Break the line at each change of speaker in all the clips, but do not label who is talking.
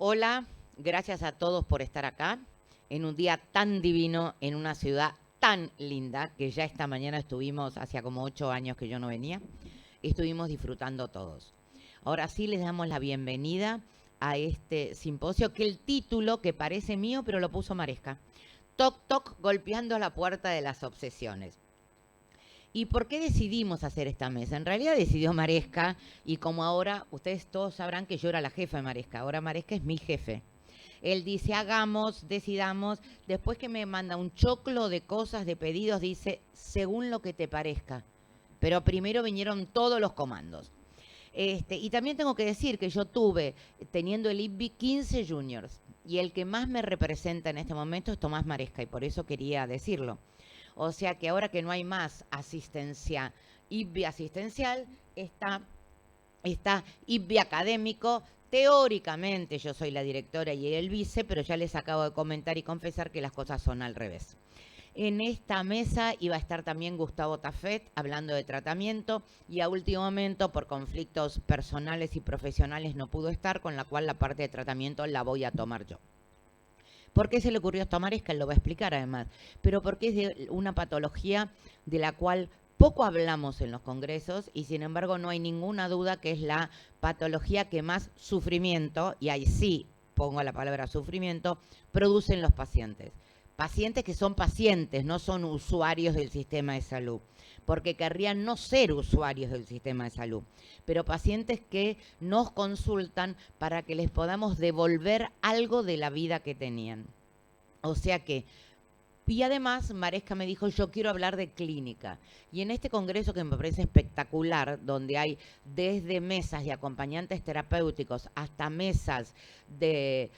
Hola, gracias a todos por estar acá en un día tan divino, en una ciudad tan linda, que ya esta mañana estuvimos, hacía como 8 años que yo no venía, estuvimos disfrutando todos. Ahora sí les damos la bienvenida a este simposio, que el título, que parece mío, pero lo puso Maresca. Toc, toc, golpeando la puerta de las obsesiones. ¿Y por qué decidimos hacer esta mesa? En realidad decidió Maresca, y como ahora ustedes todos sabrán que yo era la jefa de Maresca, ahora Maresca es mi jefe. Él dice, hagamos, decidamos, después que me manda un choclo de cosas, de pedidos, dice, según lo que te parezca. Pero primero vinieron todos los comandos. Y también tengo que decir que yo tuve, teniendo el IBBI, 15 juniors, y el que más me representa en este momento es Tomás Maresca, y por eso quería decirlo. O sea que ahora que no hay más asistencia, IBBI asistencial, está IBBI académico. Teóricamente yo soy la directora y el vice, pero ya les acabo de comentar y confesar que las cosas son al revés. En esta mesa iba a estar también Gustavo Tafet hablando de tratamiento, y a último momento por conflictos personales y profesionales no pudo estar, con la cual la parte de tratamiento la voy a tomar yo. ¿Por qué se le ocurrió esto a Maresca? Él lo va a explicar además, pero porque es de una patología de la cual poco hablamos en los congresos, y sin embargo no hay ninguna duda que es la patología que más sufrimiento, y ahí sí pongo la palabra sufrimiento, producen los pacientes. Pacientes que son pacientes, no son usuarios del sistema de salud, porque querrían no ser usuarios del sistema de salud, pero pacientes que nos consultan para que les podamos devolver algo de la vida que tenían. O sea que, y además Maresca me dijo, yo quiero hablar de clínica. Y en este congreso, que me parece espectacular, donde hay desde mesas de acompañantes terapéuticos hasta mesas de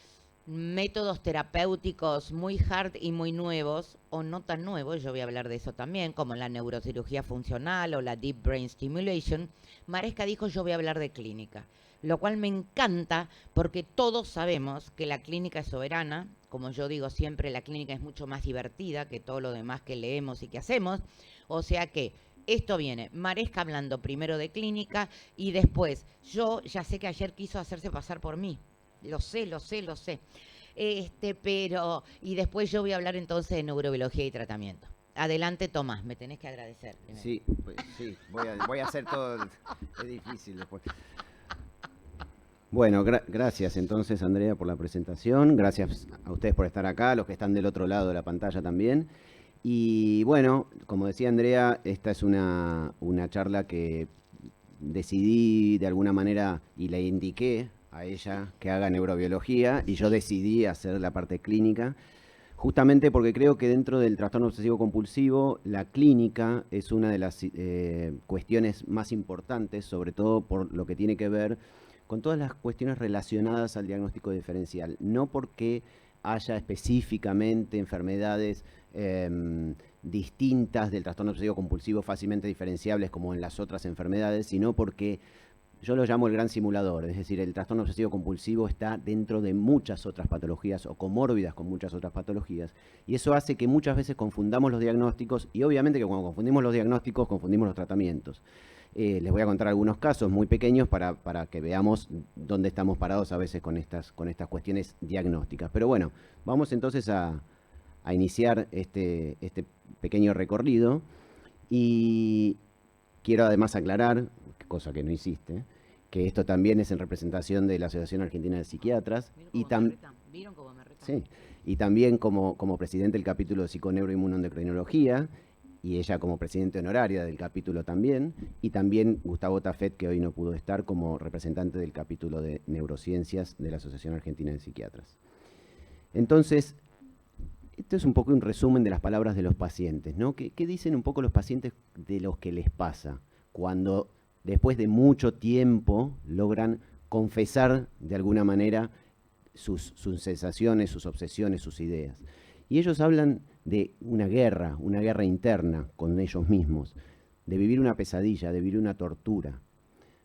métodos terapéuticos muy hard y muy nuevos, o no tan nuevos, yo voy a hablar de eso también, como la neurocirugía funcional o la deep brain stimulation, Maresca dijo, yo voy a hablar de clínica, lo cual me encanta porque todos sabemos que la clínica es soberana. Como yo digo siempre, la clínica es mucho más divertida que todo lo demás que leemos y que hacemos. O sea que esto viene, Maresca hablando primero de clínica, y después, yo ya sé que ayer quiso hacerse pasar por mí. Lo sé. Pero, y después yo voy a hablar entonces de neurobiología y tratamiento. Adelante, Tomás, me tenés que agradecer primero.
Sí, pues, sí, voy a hacer todo. Es difícil después. Bueno, gracias entonces, Andrea, por la presentación. Gracias a ustedes por estar acá, a los que están del otro lado de la pantalla también. Y bueno, como decía Andrea, esta es una charla que decidí de alguna manera y le indiqué a ella que haga neurobiología, y yo decidí hacer la parte clínica, justamente porque creo que dentro del trastorno obsesivo compulsivo la clínica es una de las cuestiones más importantes, sobre todo por lo que tiene que ver con todas las cuestiones relacionadas al diagnóstico diferencial. No porque haya específicamente enfermedades distintas del trastorno obsesivo compulsivo fácilmente diferenciables como en las otras enfermedades, sino porque yo lo llamo el gran simulador, es decir, el trastorno obsesivo compulsivo está dentro de muchas otras patologías o comórbidas con muchas otras patologías, y eso hace que muchas veces confundamos los diagnósticos, y obviamente que cuando confundimos los diagnósticos confundimos los tratamientos. Les voy a contar algunos casos muy pequeños para que veamos dónde estamos parados a veces con estas cuestiones diagnósticas. Pero bueno, vamos entonces a iniciar este pequeño recorrido, y quiero además aclarar, cosa que no hiciste, que esto también es en representación de la Asociación Argentina de Psiquiatras,
¿Vieron cómo me retan?
sí, y también como presidente del capítulo de psiconeuroinmunoendocrinología, y ella como presidente honoraria del capítulo también, y también Gustavo Tafet, que hoy no pudo estar, como representante del capítulo de neurociencias de la Asociación Argentina de Psiquiatras. Entonces, esto es un poco un resumen de las palabras de los pacientes, ¿no? ¿Qué dicen un poco los pacientes de los que les pasa cuando después de mucho tiempo logran confesar de alguna manera sus sensaciones, sus obsesiones, sus ideas? Y ellos hablan de una guerra interna con ellos mismos, de vivir una pesadilla, de vivir una tortura,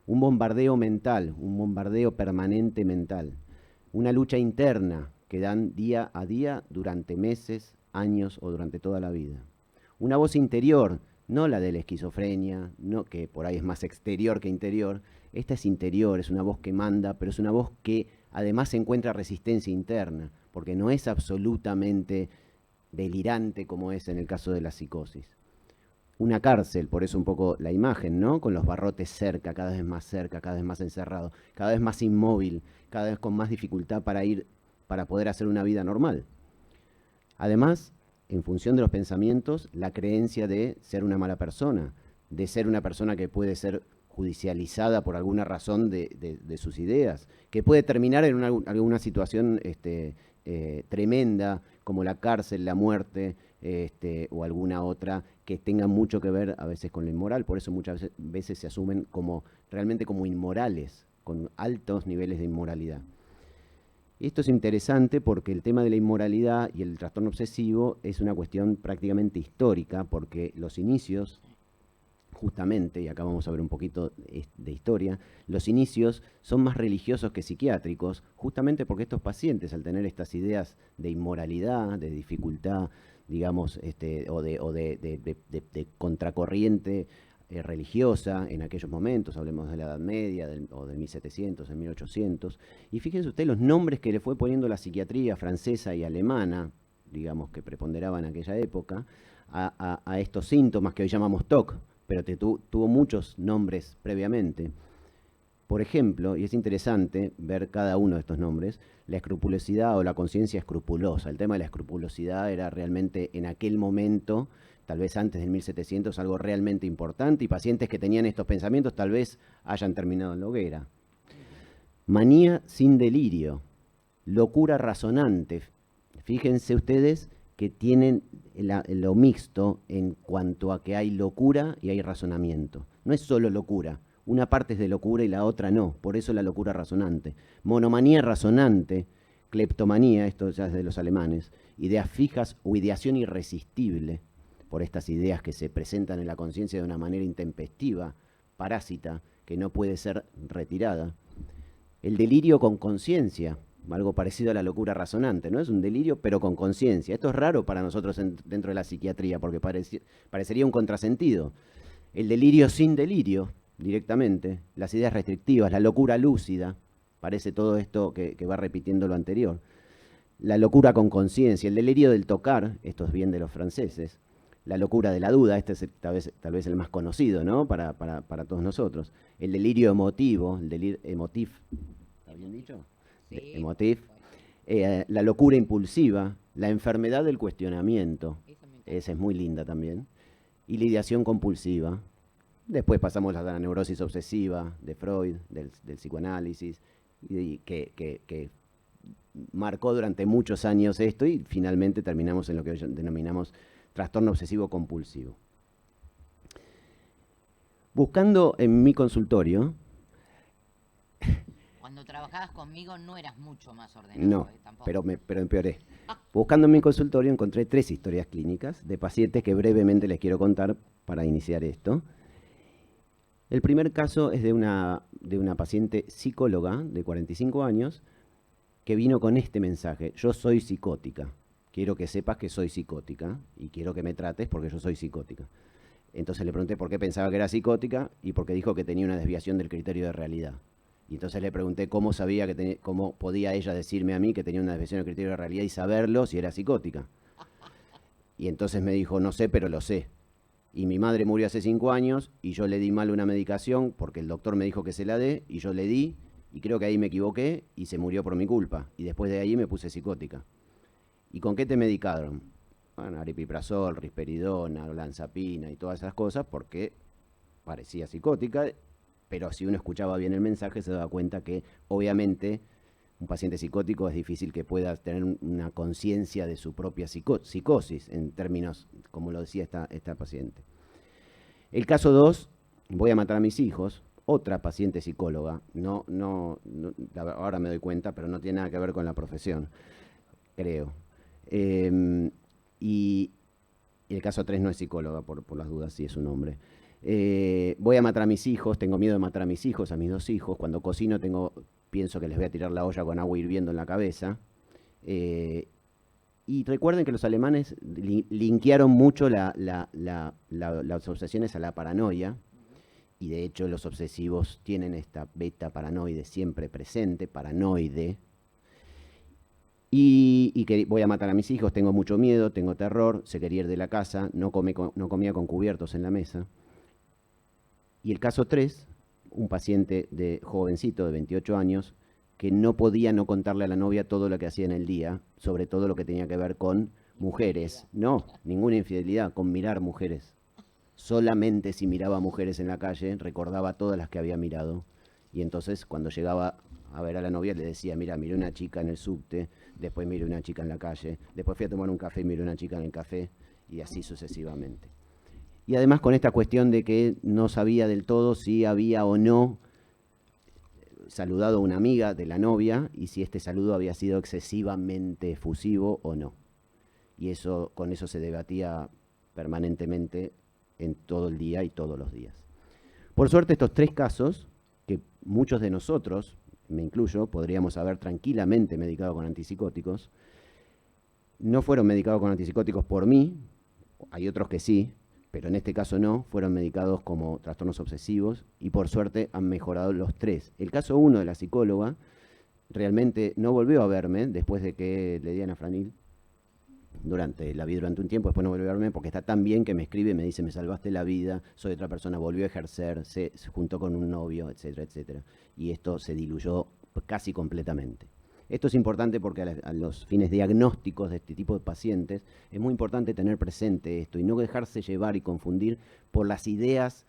un bombardeo mental, un bombardeo permanente mental, una lucha interna que dan día a día durante meses, años o durante toda la vida. Una voz interior, no la de la esquizofrenia, no, que por ahí es más exterior que interior. Esta es interior, es una voz que manda, pero es una voz que además encuentra resistencia interna, porque no es absolutamente delirante como es en el caso de la psicosis. Una cárcel, por eso un poco la imagen, ¿no? Con los barrotes cerca, cada vez más encerrado, cada vez más inmóvil, cada vez con más dificultad para poder hacer una vida normal. Además, en función de los pensamientos, la creencia de ser una mala persona, de ser una persona que puede ser judicializada por alguna razón de sus ideas, que puede terminar en alguna situación tremenda, como la cárcel, la muerte, o alguna otra que tenga mucho que ver a veces con lo inmoral. Por eso muchas veces se asumen realmente como inmorales, con altos niveles de inmoralidad. Esto es interesante porque el tema de la inmoralidad y el trastorno obsesivo es una cuestión prácticamente histórica, porque los inicios, justamente, y acá vamos a ver un poquito de historia, los inicios son más religiosos que psiquiátricos, justamente porque estos pacientes, al tener estas ideas de inmoralidad, de dificultad, digamos, o de contracorriente religiosa en aquellos momentos, hablemos de la Edad Media o del 1700, del 1800, y fíjense ustedes los nombres que le fue poniendo la psiquiatría francesa y alemana, digamos, que preponderaban en aquella época, a estos síntomas que hoy llamamos TOC, pero tuvo muchos nombres previamente. Por ejemplo, y es interesante ver cada uno de estos nombres, la escrupulosidad o la conciencia escrupulosa. El tema de la escrupulosidad era realmente en aquel momento, tal vez antes del 1700, algo realmente importante, y pacientes que tenían estos pensamientos tal vez hayan terminado en la hoguera. Manía sin delirio, locura razonante. Fíjense ustedes que tienen lo mixto en cuanto a que hay locura y hay razonamiento. No es solo locura, una parte es de locura y la otra no, por eso la locura razonante. Monomanía razonante, cleptomanía, esto ya es de los alemanes, ideas fijas o ideación irresistible, por estas ideas que se presentan en la conciencia de una manera intempestiva, parásita, que no puede ser retirada. El delirio con conciencia, algo parecido a la locura razonante, ¿no? Es un delirio, pero con conciencia. Esto es raro para nosotros dentro de la psiquiatría, porque parecería un contrasentido. El delirio sin delirio, directamente, las ideas restrictivas, la locura lúcida, parece todo esto que va repitiendo lo anterior. La locura con conciencia, el delirio del tocar, esto es bien de los franceses. La locura de la duda, este es tal vez el más conocido, ¿no? Para todos nosotros. El delirio emotivo, el delirio emotif, ¿está bien dicho? Sí, emotif. La locura impulsiva, la enfermedad del cuestionamiento, esa es muy linda también. Y la ideación compulsiva. Después pasamos a la neurosis obsesiva de Freud, del psicoanálisis, y que marcó durante muchos años esto, y finalmente terminamos en lo que hoy denominamos trastorno obsesivo compulsivo. Buscando en mi consultorio...
Cuando trabajabas conmigo no eras mucho más ordenado.
No, pero empeoré. Buscando en mi consultorio encontré 3 historias clínicas de pacientes que brevemente les quiero contar para iniciar esto. El primer caso es de una paciente psicóloga de 45 años que vino con este mensaje: yo soy psicótica. Quiero que sepas que soy psicótica y quiero que me trates porque yo soy psicótica. Entonces le pregunté por qué pensaba que era psicótica y porque dijo que tenía una desviación del criterio de realidad. Y entonces le pregunté cómo sabía cómo podía ella decirme a mí que tenía una desviación del criterio de realidad y saberlo si era psicótica. Y entonces me dijo, no sé, pero lo sé. Y mi madre murió hace 5 años y yo le di mal una medicación porque el doctor me dijo que se la dé y yo le di y creo que ahí me equivoqué y se murió por mi culpa. Y después de ahí me puse psicótica. ¿Y con qué te medicaron? Bueno, aripiprazol, risperidona, olanzapina y todas esas cosas porque parecía psicótica, pero si uno escuchaba bien el mensaje se daba cuenta que obviamente un paciente psicótico es difícil que pueda tener una conciencia de su propia psicosis, en términos, como lo decía esta paciente. El caso 2, voy a matar a mis hijos, otra paciente psicóloga, ahora me doy cuenta, pero no tiene nada que ver con la profesión, creo. Y el caso 3 no es psicóloga, por las dudas, sí es un hombre. Voy a matar a mis hijos, tengo miedo de matar a mis hijos, a mis 2 hijos. Cuando cocino pienso que les voy a tirar la olla con agua hirviendo en la cabeza. Y recuerden que los alemanes linkearon mucho las obsesiones a la paranoia. y de hecho los obsesivos tienen esta beta paranoide siempre presente, paranoide, y que voy a matar a mis hijos, tengo mucho miedo, tengo terror, se quería ir de la casa, no comía con cubiertos en la mesa. Y el caso 3, un paciente de jovencito de 28 años que no podía no contarle a la novia todo lo que hacía en el día, sobre todo lo que tenía que ver con mujeres. No, ninguna infidelidad, con mirar mujeres. Solamente si miraba mujeres en la calle, recordaba todas las que había mirado. Y entonces cuando llegaba a ver a la novia le decía, mira, miré una chica en el subte, después miré una chica en la calle, después fui a tomar un café y miré una chica en el café, y así sucesivamente. Y además con esta cuestión de que no sabía del todo si había o no saludado a una amiga de la novia y si este saludo había sido excesivamente efusivo o no. Y eso, con eso se debatía permanentemente en todo el día y todos los días. Por suerte, estos 3 casos, que muchos de nosotros, me incluyo, podríamos haber tranquilamente medicado con antipsicóticos, no fueron medicados con antipsicóticos por mí, hay otros que sí, pero en este caso no, fueron medicados como trastornos obsesivos y por suerte han mejorado los 3. El caso 1 de la psicóloga realmente no volvió a verme después de que le di anafranil. La vi durante un tiempo, después no volvió a verme porque está tan bien que me escribe y me dice, me salvaste la vida, soy otra persona, volvió a ejercer, se juntó con un novio, etcétera, etcétera. Y esto se diluyó casi completamente. Esto es importante porque a los fines diagnósticos de este tipo de pacientes es muy importante tener presente esto y no dejarse llevar y confundir por las ideas.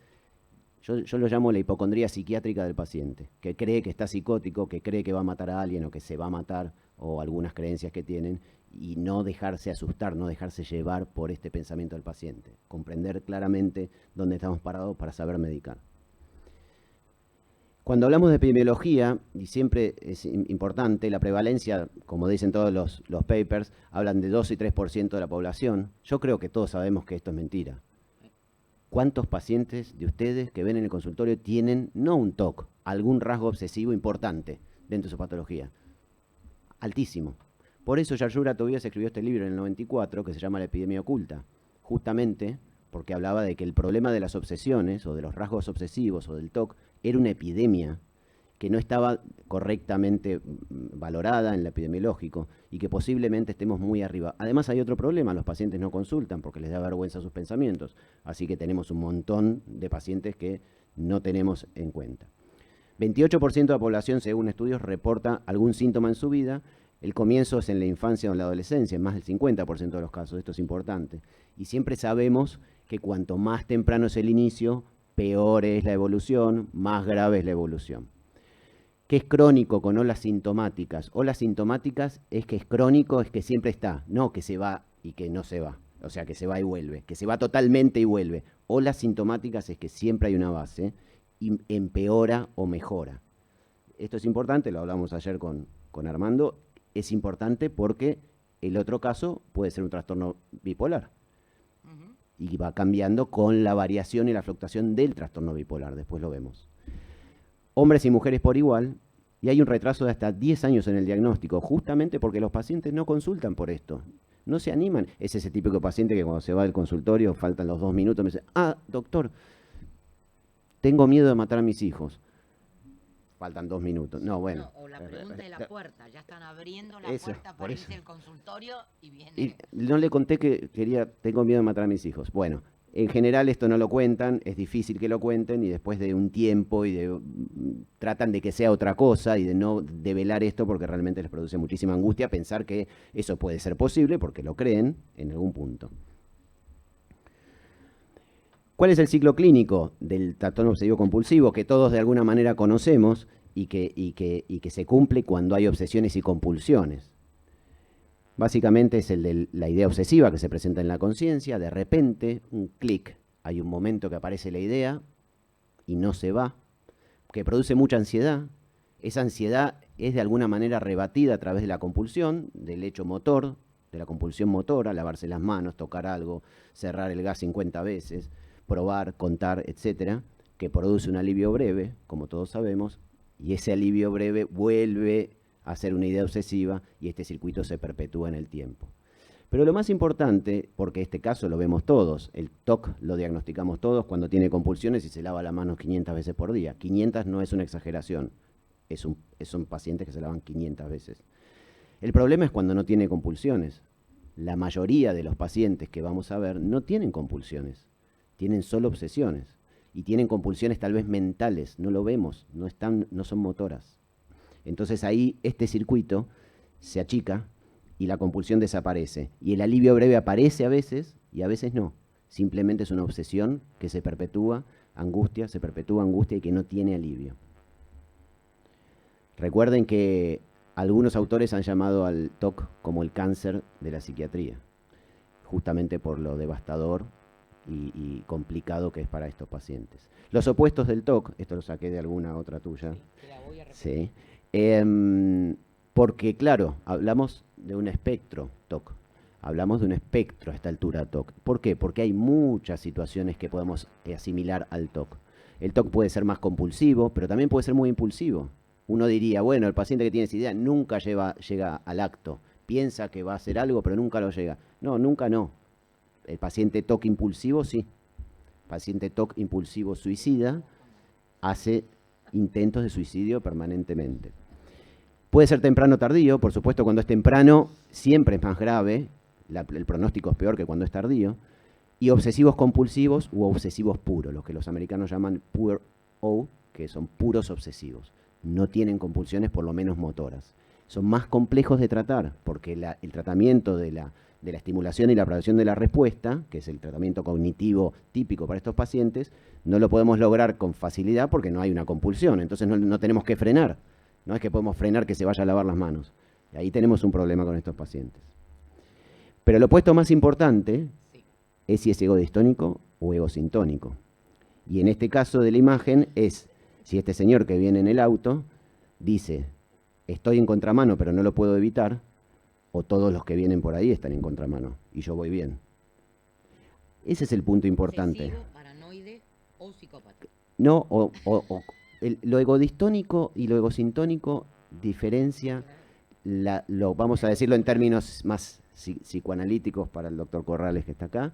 Yo lo llamo la hipocondría psiquiátrica del paciente, que cree que está psicótico, que cree que va a matar a alguien o que se va a matar, o algunas creencias que tienen, y no dejarse asustar, no dejarse llevar por este pensamiento del paciente. Comprender claramente dónde estamos parados para saber medicar. Cuando hablamos de epidemiología, y siempre es importante, la prevalencia, como dicen todos los papers, hablan de 2 y 3% de la población. Yo creo que todos sabemos que esto es mentira. ¿Cuántos pacientes de ustedes que ven en el consultorio tienen, no un TOC, algún rasgo obsesivo importante dentro de su patología? Altísimo. Por eso Yarjura Tobías escribió este libro en el 94 que se llama La epidemia oculta, justamente porque hablaba de que el problema de las obsesiones o de los rasgos obsesivos o del TOC era una epidemia que no estaba correctamente valorada en lo epidemiológico y que posiblemente estemos muy arriba. Además hay otro problema, los pacientes no consultan porque les da vergüenza sus pensamientos, así que tenemos un montón de pacientes que no tenemos en cuenta. 28% de la población, según estudios, reporta algún síntoma en su vida. El comienzo es en la infancia o en la adolescencia, en más del 50% de los casos, esto es importante. Y siempre sabemos que cuanto más temprano es el inicio, peor es la evolución, más grave es la evolución. ¿Qué es crónico con olas sintomáticas? Olas sintomáticas es que es crónico, es que siempre está, no que se va y que no se va. O sea, que se va y vuelve, que se va totalmente y vuelve. Olas sintomáticas es que siempre hay una base y empeora o mejora. Esto es importante, lo hablamos ayer con Armando, es importante porque el otro caso puede ser un trastorno bipolar. Y va cambiando con la variación y la fluctuación del trastorno bipolar, después lo vemos. Hombres y mujeres por igual, y hay un retraso de hasta 10 años en el diagnóstico, justamente porque los pacientes no consultan por esto, no se animan. Es ese típico paciente que cuando se va del consultorio, faltan los 2 minutos, me dice, doctor, tengo miedo de matar a mis hijos. Faltan 2 minutos. No, bueno.
No, o la pregunta de la puerta. Ya están abriendo la puerta para irse del consultorio y viene.
Y no le conté que tengo miedo de matar a mis hijos. Bueno, en general esto no lo cuentan, es difícil que lo cuenten y después de un tiempo tratan de que sea otra cosa y de no develar esto porque realmente les produce muchísima angustia pensar que eso puede ser posible porque lo creen en algún punto. ¿Cuál es el ciclo clínico del trastorno obsesivo compulsivo que todos de alguna manera conocemos y que se cumple cuando hay obsesiones y compulsiones? Básicamente es el de la idea obsesiva que se presenta en la conciencia, de repente, un clic, hay un momento que aparece la idea y no se va, que produce mucha ansiedad. Esa ansiedad es de alguna manera rebatida a través de la compulsión, del hecho motor, de la compulsión motora, lavarse las manos, tocar algo, cerrar el gas 50 veces, probar, contar, etcétera, que produce un alivio breve, como todos sabemos, y ese alivio breve vuelve a ser una idea obsesiva y este circuito se perpetúa en el tiempo. Pero lo más importante, porque este caso lo vemos todos, el TOC lo diagnosticamos todos cuando tiene compulsiones y se lava la mano 500 veces por día. 500 no es una exageración, son pacientes que se lavan 500 veces. El problema es cuando no tiene compulsiones. La mayoría de los pacientes que vamos a ver no tienen compulsiones, tienen solo obsesiones. Y tienen compulsiones tal vez mentales, no lo vemos, no son motoras. Entonces ahí este circuito se achica y la compulsión desaparece. Y el alivio breve aparece a veces y a veces no. Simplemente es una obsesión que se perpetúa angustia y que no tiene alivio. Recuerden que algunos autores han llamado al TOC como el cáncer de la psiquiatría, justamente por lo devastador y complicado que es para estos pacientes. Los opuestos del TOC, esto lo saqué de alguna otra tuya.
Sí, te la voy a repetir.
Sí. Porque, claro, hablamos de un espectro TOC. Hablamos de un espectro a esta altura TOC. ¿Por qué? Porque hay muchas situaciones que podemos asimilar al TOC. El TOC puede ser más compulsivo, pero también puede ser muy impulsivo. Uno diría, bueno, el paciente que tiene esa idea nunca llega al acto. Piensa que va a hacer algo, pero nunca lo llega. No, nunca no. El paciente TOC impulsivo, sí. El paciente TOC impulsivo suicida hace intentos de suicidio permanentemente. Puede ser temprano o tardío, por supuesto cuando es temprano siempre es más grave, el pronóstico es peor que cuando es tardío, y obsesivos compulsivos u obsesivos puros, los que los americanos llaman pure O, que son puros obsesivos. No tienen compulsiones, por lo menos motoras. Son más complejos de tratar, porque el tratamiento de la estimulación y la progresión de la respuesta, que es el tratamiento cognitivo típico para estos pacientes, no lo podemos lograr con facilidad porque no hay una compulsión, entonces no tenemos que frenar. No es que podemos frenar que se vaya a lavar las manos. Y ahí tenemos un problema con estos pacientes. Pero el opuesto más importante es si es egodistónico o egosintónico. Y en este caso de la imagen es si este señor que viene en el auto dice, estoy en contramano pero no lo puedo evitar, o todos los que vienen por ahí están en contramano y yo voy bien. Ese es el punto importante.
Obsesivo, paranoide o psicópata.
No, lo egodistónico y lo egosintónico diferencia, vamos a decirlo en términos más psicoanalíticos para el doctor Corrales que está acá,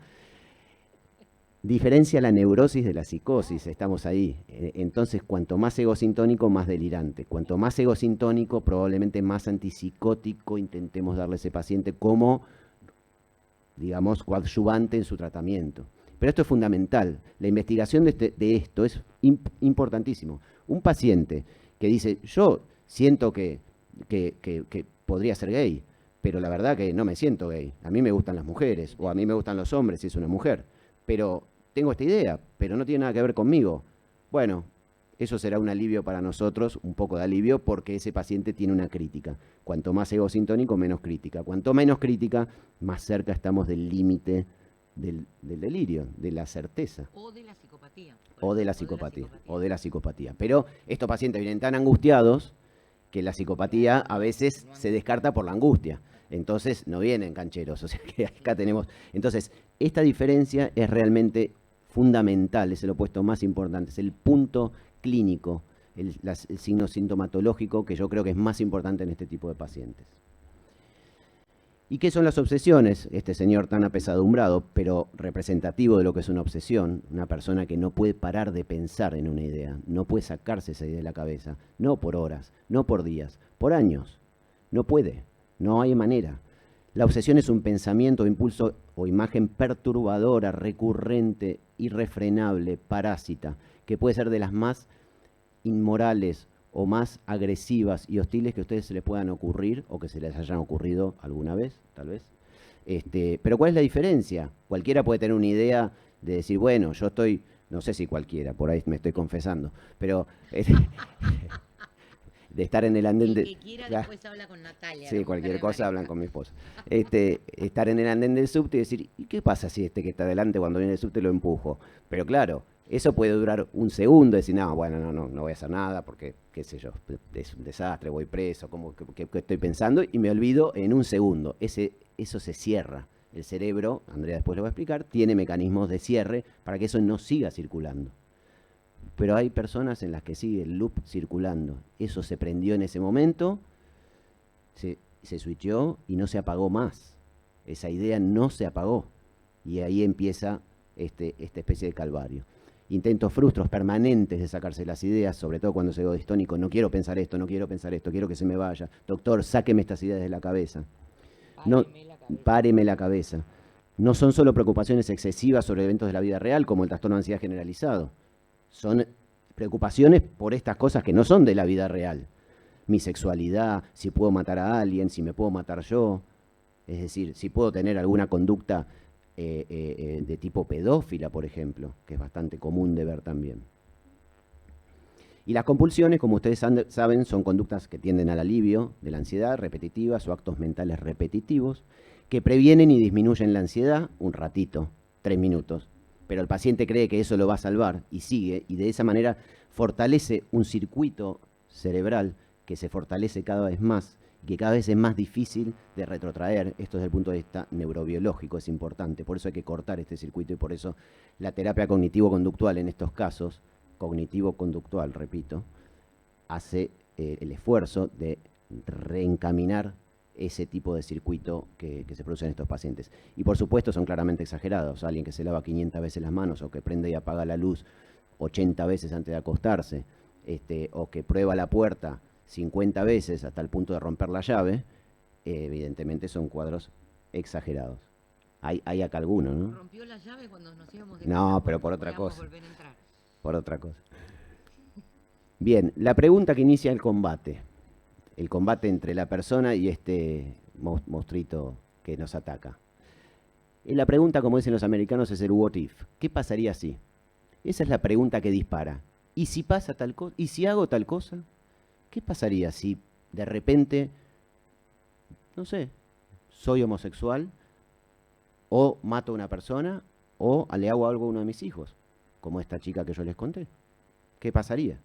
diferencia la neurosis de la psicosis, estamos ahí. Entonces, cuanto más egosintónico, más delirante. Cuanto más egosintónico, probablemente más antipsicótico intentemos darle a ese paciente como, digamos, coadyuvante en su tratamiento. Pero esto es fundamental. La investigación de esto es importantísimo. Un paciente que dice, yo siento que podría ser gay, pero la verdad que no me siento gay. A mí me gustan las mujeres, o a mí me gustan los hombres si es una mujer. Pero tengo esta idea, pero no tiene nada que ver conmigo. Bueno, eso será un alivio para nosotros, un poco de alivio, porque ese paciente tiene una crítica. Cuanto más egosintónico, menos crítica. Cuanto menos crítica, más cerca estamos del límite del delirio, de la certeza.
O de la psicopatía.
O de la psicopatía. Pero estos pacientes vienen tan angustiados que la psicopatía a veces se descarta por la angustia. Entonces no vienen cancheros. O sea que acá tenemos. Entonces, esta diferencia es realmente fundamental, es el opuesto más importante, es el punto clínico, el signo sintomatológico que yo creo que es más importante en este tipo de pacientes. ¿Y qué son las obsesiones? Este señor tan apesadumbrado, pero representativo de lo que es una obsesión, una persona que no puede parar de pensar en una idea, no puede sacarse esa idea de la cabeza, no por horas, no por días, por años. No puede, no hay manera. La obsesión es un pensamiento, impulso o imagen perturbadora, recurrente, irrefrenable, parásita, que puede ser de las más inmorales o más agresivas y hostiles que a ustedes se les puedan ocurrir o que se les hayan ocurrido alguna vez, tal vez. Pero ¿cuál es la diferencia? Cualquiera puede tener una idea de decir, bueno, yo estoy, no sé si cualquiera, por ahí me estoy confesando, pero de estar en el andén de...
El que quiera después habla con Natalia.
Sí, cualquier cosa hablan con mi esposa. Estar en el andén del subte y decir, ¿y qué pasa si este que está adelante cuando viene el subte lo empujo? Pero claro, eso puede durar un segundo, decir, no, bueno, no voy a hacer nada porque, qué sé yo, es un desastre, voy preso, ¿qué estoy pensando? Y me olvido en un segundo. Eso se cierra. El cerebro, Andrea después lo va a explicar, tiene mecanismos de cierre para que eso no siga circulando. Pero hay personas en las que sigue el loop circulando. Eso se prendió en ese momento, se switchó y no se apagó más. esa idea no se apagó. Y ahí empieza esta especie de calvario. Intentos frustros permanentes de sacarse las ideas, sobre todo cuando se ego distónico, no quiero pensar esto, no quiero pensar esto, quiero que se me vaya. Doctor, sáqueme estas ideas de la cabeza. No, páreme la cabeza. No son solo preocupaciones excesivas sobre eventos de la vida real, como el trastorno de ansiedad generalizado. Son preocupaciones por estas cosas que no son de la vida real. Mi sexualidad, si puedo matar a alguien, si me puedo matar yo. Es decir, si puedo tener alguna conducta de tipo pedófila, por ejemplo, que es bastante común de ver también. Y las compulsiones, como ustedes saben, son conductas que tienden al alivio de la ansiedad, repetitivas o actos mentales repetitivos, que previenen y disminuyen la ansiedad un ratito, 3 minutos. Pero el paciente cree que eso lo va a salvar y sigue, y de esa manera fortalece un circuito cerebral que se fortalece cada vez más, que cada vez es más difícil de retrotraer. Esto desde el punto de vista neurobiológico es importante, por eso hay que cortar este circuito y por eso la terapia cognitivo-conductual en estos casos, cognitivo-conductual, repito, hace el esfuerzo de reencaminar ese tipo de circuito que se produce en estos pacientes. Y por supuesto son claramente exagerados. Alguien que se lava 500 veces las manos o que prende y apaga la luz 80 veces antes de acostarse, o que prueba la puerta 50 veces hasta el punto de romper la llave, evidentemente son cuadros exagerados. Hay acá alguno, ¿no?
Rompió la llave cuando nos íbamos de
No,
casa,
pero por otra cosa.
volver a entrar.
Por otra cosa. Bien, la pregunta que inicia el combate entre la persona y este monstruito que nos ataca. Y la pregunta, como dicen los americanos, es el what if. ¿Qué pasaría si? Esa es la pregunta que dispara. ¿Y si pasa tal cosa? ¿Y si hago tal cosa? ¿Qué pasaría si de repente, no sé, soy homosexual o mato a una persona o le hago algo a uno de mis hijos, como esta chica que yo les conté? ¿Qué pasaría?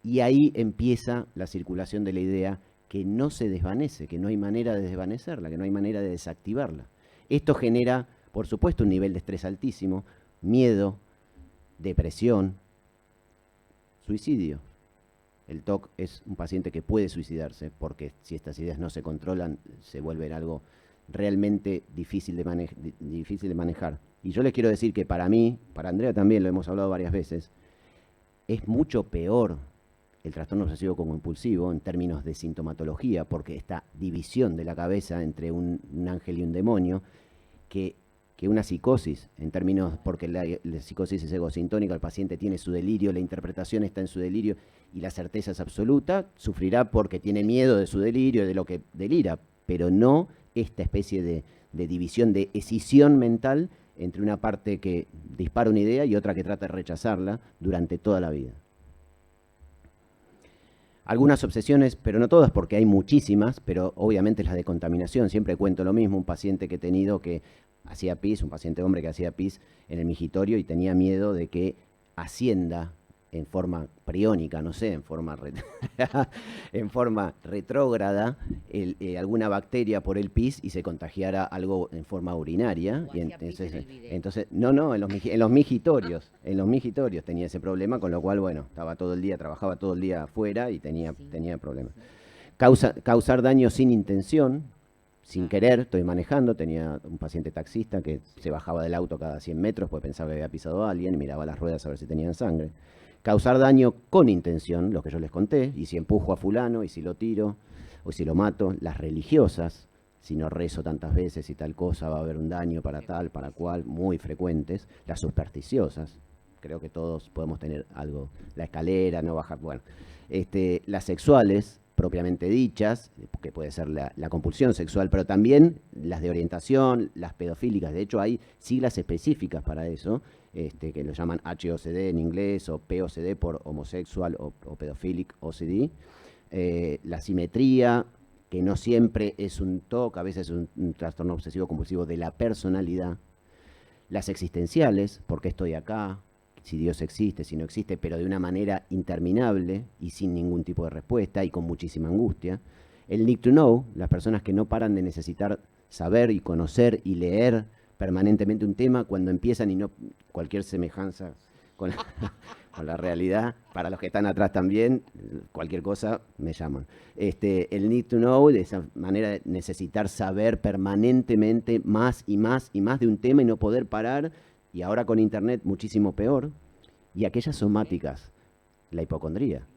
Y ahí empieza la circulación de la idea que no se desvanece, que no hay manera de desvanecerla, que no hay manera de desactivarla. Esto genera, por supuesto, un nivel de estrés altísimo, miedo, depresión, suicidio. El TOC es un paciente que puede suicidarse porque si estas ideas no se controlan, se vuelven algo realmente difícil de manejar. Y yo les quiero decir que para mí, para Andrea también, lo hemos hablado varias veces, es mucho peor el trastorno obsesivo compulsivo en términos de sintomatología, porque esta división de la cabeza entre un ángel y un demonio, que una psicosis, en términos, porque la psicosis es egosintónica, el paciente tiene su delirio, la interpretación está en su delirio y la certeza es absoluta, sufrirá porque tiene miedo de su delirio, de lo que delira, pero no esta especie de división, de escisión mental entre una parte que dispara una idea y otra que trata de rechazarla durante toda la vida. Algunas obsesiones, pero no todas, porque hay muchísimas, pero obviamente las de contaminación. Siempre cuento lo mismo, un paciente que he tenido que hacía pis, un paciente hombre que hacía pis en el migitorio y tenía miedo de que ascienda en forma priónica, no sé, en forma retrógrada, alguna bacteria por el pis y se contagiara algo en forma urinaria. Y entonces, no, en los migitorios, tenía ese problema, con lo cual, bueno, trabajaba todo el día afuera y tenía problemas. Causar daño sin intención, sin querer, estoy manejando, tenía un paciente taxista que se bajaba del auto cada 100 metros, pues pensaba que había pisado a alguien, miraba las ruedas a ver si tenían sangre. Causar daño con intención, lo que yo les conté, y si empujo a fulano, y si lo tiro, o si lo mato. Las religiosas, si no rezo tantas veces y tal cosa, va a haber un daño para tal, para cual, muy frecuentes. Las supersticiosas, creo que todos podemos tener algo, la escalera, no bajar, bueno. Las sexuales, propiamente dichas, que puede ser la compulsión sexual, pero también las de orientación, las pedofílicas. De hecho, hay siglas específicas para eso, que lo llaman HOCD en inglés, o POCD por homosexual o pedophilic OCD. La simetría, que no siempre es un TOC, a veces es un trastorno obsesivo compulsivo de la personalidad. Las existenciales, ¿por qué estoy acá? Si Dios existe, si no existe, pero de una manera interminable y sin ningún tipo de respuesta y con muchísima angustia. El need to know, las personas que no paran de necesitar saber y conocer y leer permanentemente un tema, cuando empiezan y no cualquier semejanza con la, con la realidad. Para los que están atrás también, cualquier cosa me llaman. El need to know, de esa manera de necesitar saber permanentemente más y más y más de un tema y no poder parar, y ahora con internet muchísimo peor. Y aquellas somáticas, la hipocondría.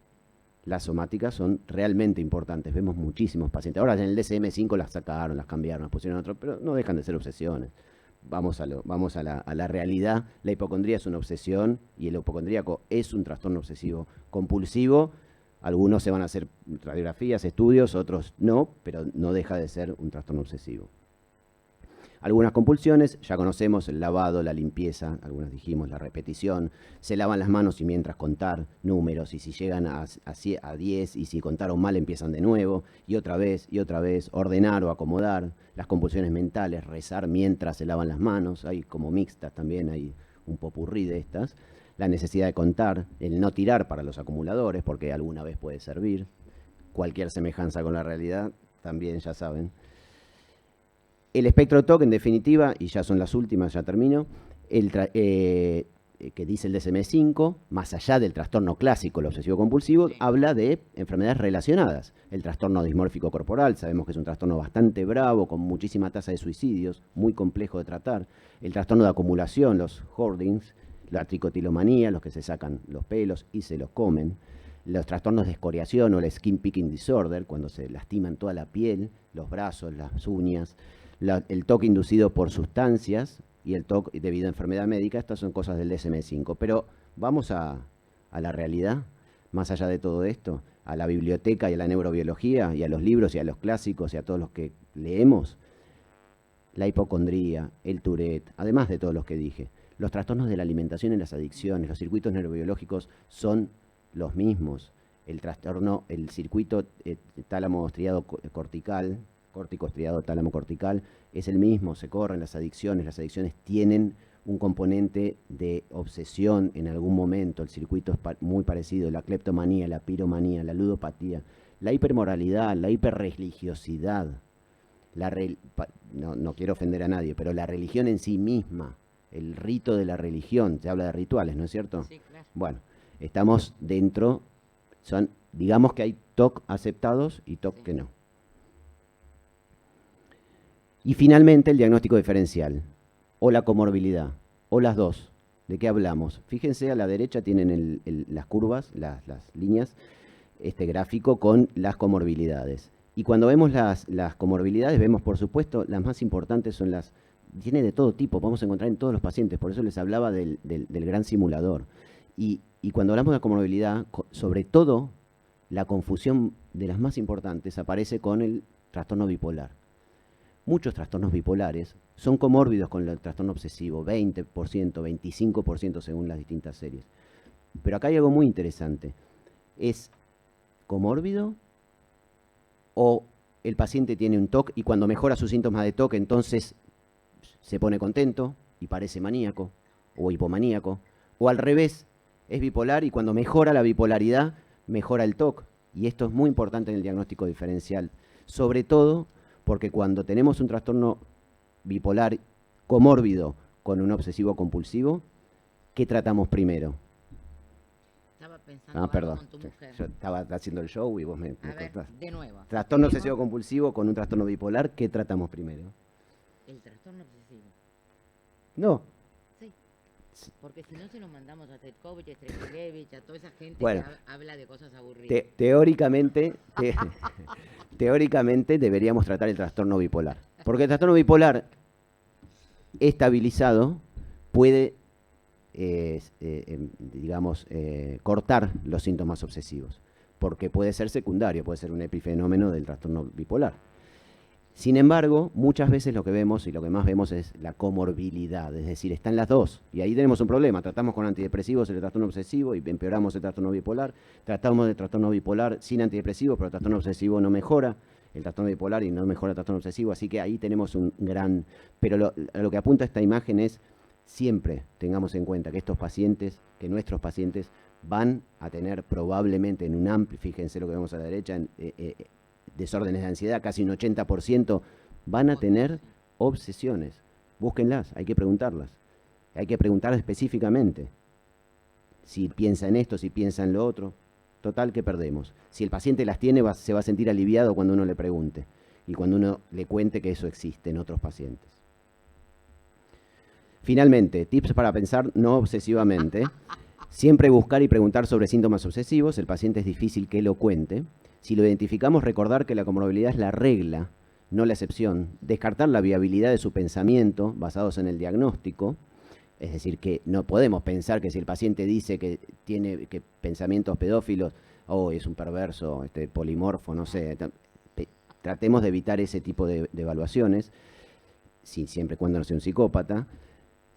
Las somáticas son realmente importantes, vemos muchísimos pacientes. Ahora en el DSM-5 las sacaron, las cambiaron, las pusieron otro, pero no dejan de ser obsesiones. Vamos a la realidad. La hipocondría es una obsesión y el hipocondríaco es un trastorno obsesivo compulsivo. Algunos se van a hacer radiografías, estudios, otros no, pero no deja de ser un trastorno obsesivo. Algunas compulsiones, ya conocemos el lavado, la limpieza, algunas dijimos, la repetición, se lavan las manos y mientras contar números, y si llegan a 10 y si contaron mal empiezan de nuevo, y otra vez, ordenar o acomodar, las compulsiones mentales, rezar mientras se lavan las manos, hay como mixtas también, hay un popurrí de estas, la necesidad de contar, el no tirar para los acumuladores, porque alguna vez puede servir, cualquier semejanza con la realidad, también ya saben. El espectro TOC, en definitiva, y ya son las últimas, ya termino, que dice el DSM-5, más allá del trastorno clásico, el obsesivo-compulsivo, habla de enfermedades relacionadas. El trastorno dismórfico corporal, sabemos que es un trastorno bastante bravo, con muchísima tasa de suicidios, muy complejo de tratar. El trastorno de acumulación, los hoardings, la tricotilomanía, los que se sacan los pelos y se los comen. Los trastornos de escoriación o el skin picking disorder, cuando se lastiman toda la piel, los brazos, las uñas. El TOC inducido por sustancias y el TOC debido a enfermedad médica, estas son cosas del DSM-5. Pero vamos a la realidad, más allá de todo esto, a la biblioteca y a la neurobiología y a los libros y a los clásicos y a todos los que leemos. La hipocondría, el Tourette, además de todos los que dije. Los trastornos de la alimentación y las adicciones, los circuitos neurobiológicos son los mismos. El trastorno, el circuito tálamo estriado cortical, córtico estriado tálamo cortical, es el mismo, se corren las adicciones tienen un componente de obsesión en algún momento, el circuito es muy parecido, la cleptomanía, la piromanía, la ludopatía, la hipermoralidad, la hiperreligiosidad, no quiero ofender a nadie, pero la religión en sí misma, el rito de la religión, se habla de rituales, ¿no es cierto?
Sí, claro.
Bueno, estamos dentro, digamos que hay TOC aceptados y TOC que no. Y finalmente el diagnóstico diferencial, o la comorbilidad, o las dos. ¿De qué hablamos? Fíjense, a la derecha tienen las curvas, las líneas, este gráfico con las comorbilidades. Y cuando vemos las comorbilidades, vemos, por supuesto, las más importantes son tiene de todo tipo, podemos encontrar en todos los pacientes, por eso les hablaba del gran simulador. Y cuando hablamos de la comorbilidad, sobre todo, la confusión de las más importantes aparece con el trastorno bipolar. Muchos trastornos bipolares son comórbidos con el trastorno obsesivo, 20%, 25% según las distintas series. Pero acá hay algo muy interesante. ¿Es comórbido o el paciente tiene un TOC y cuando mejora sus síntomas de TOC entonces se pone contento y parece maníaco o hipomaníaco? O al revés, es bipolar y cuando mejora la bipolaridad mejora el TOC. Y esto es muy importante en el diagnóstico diferencial, sobre todo porque cuando tenemos un trastorno bipolar comórbido con un obsesivo compulsivo, ¿qué tratamos primero?
Estaba pensando
Perdón,
con tu mujer.
yo estaba haciendo el show y vos me cortaste.
De nuevo.
Trastorno obsesivo compulsivo con un trastorno bipolar, ¿qué tratamos primero?
El trastorno obsesivo.
No.
Sí. Porque si no se lo mandamos a Tetkovich, a Strekulevich, a toda esa gente
bueno,
que habla de cosas aburridas.
Teóricamente deberíamos tratar el trastorno bipolar. Porque el trastorno bipolar estabilizado puede, cortar los síntomas obsesivos. Porque puede ser secundario, puede ser un epifenómeno del trastorno bipolar. Sin embargo, muchas veces lo que vemos y lo que más vemos es la comorbilidad, es decir, están las dos. Y ahí tenemos un problema. Tratamos con antidepresivos el trastorno obsesivo y empeoramos el trastorno bipolar. Tratamos el trastorno bipolar sin antidepresivos, pero el trastorno obsesivo no mejora el trastorno bipolar y no mejora el trastorno obsesivo. Así que ahí tenemos un gran... Pero lo que apunta esta imagen es siempre tengamos en cuenta que nuestros pacientes van a tener probablemente en un amplio, fíjense lo que vemos a la derecha, desórdenes de ansiedad, casi un 80%, van a tener obsesiones. Búsquenlas, hay que preguntarlas. Hay que preguntarlas específicamente. si piensa en esto, si piensa en lo otro. Total, que perdemos. Si el paciente las tiene, se va a sentir aliviado cuando uno le pregunte y cuando uno le cuente que eso existe en otros pacientes. Finalmente, tips para pensar no obsesivamente. Siempre buscar y preguntar sobre síntomas obsesivos. El paciente es difícil que lo cuente. Si lo identificamos, recordar que la comorbilidad es la regla, no la excepción. Descartar la viabilidad de su pensamiento basados en el diagnóstico. Es decir, que no podemos pensar que si el paciente dice que tiene pensamientos pedófilos, es un perverso, polimorfo, no sé. Tratemos de evitar ese tipo de evaluaciones, siempre y cuando no sea un psicópata.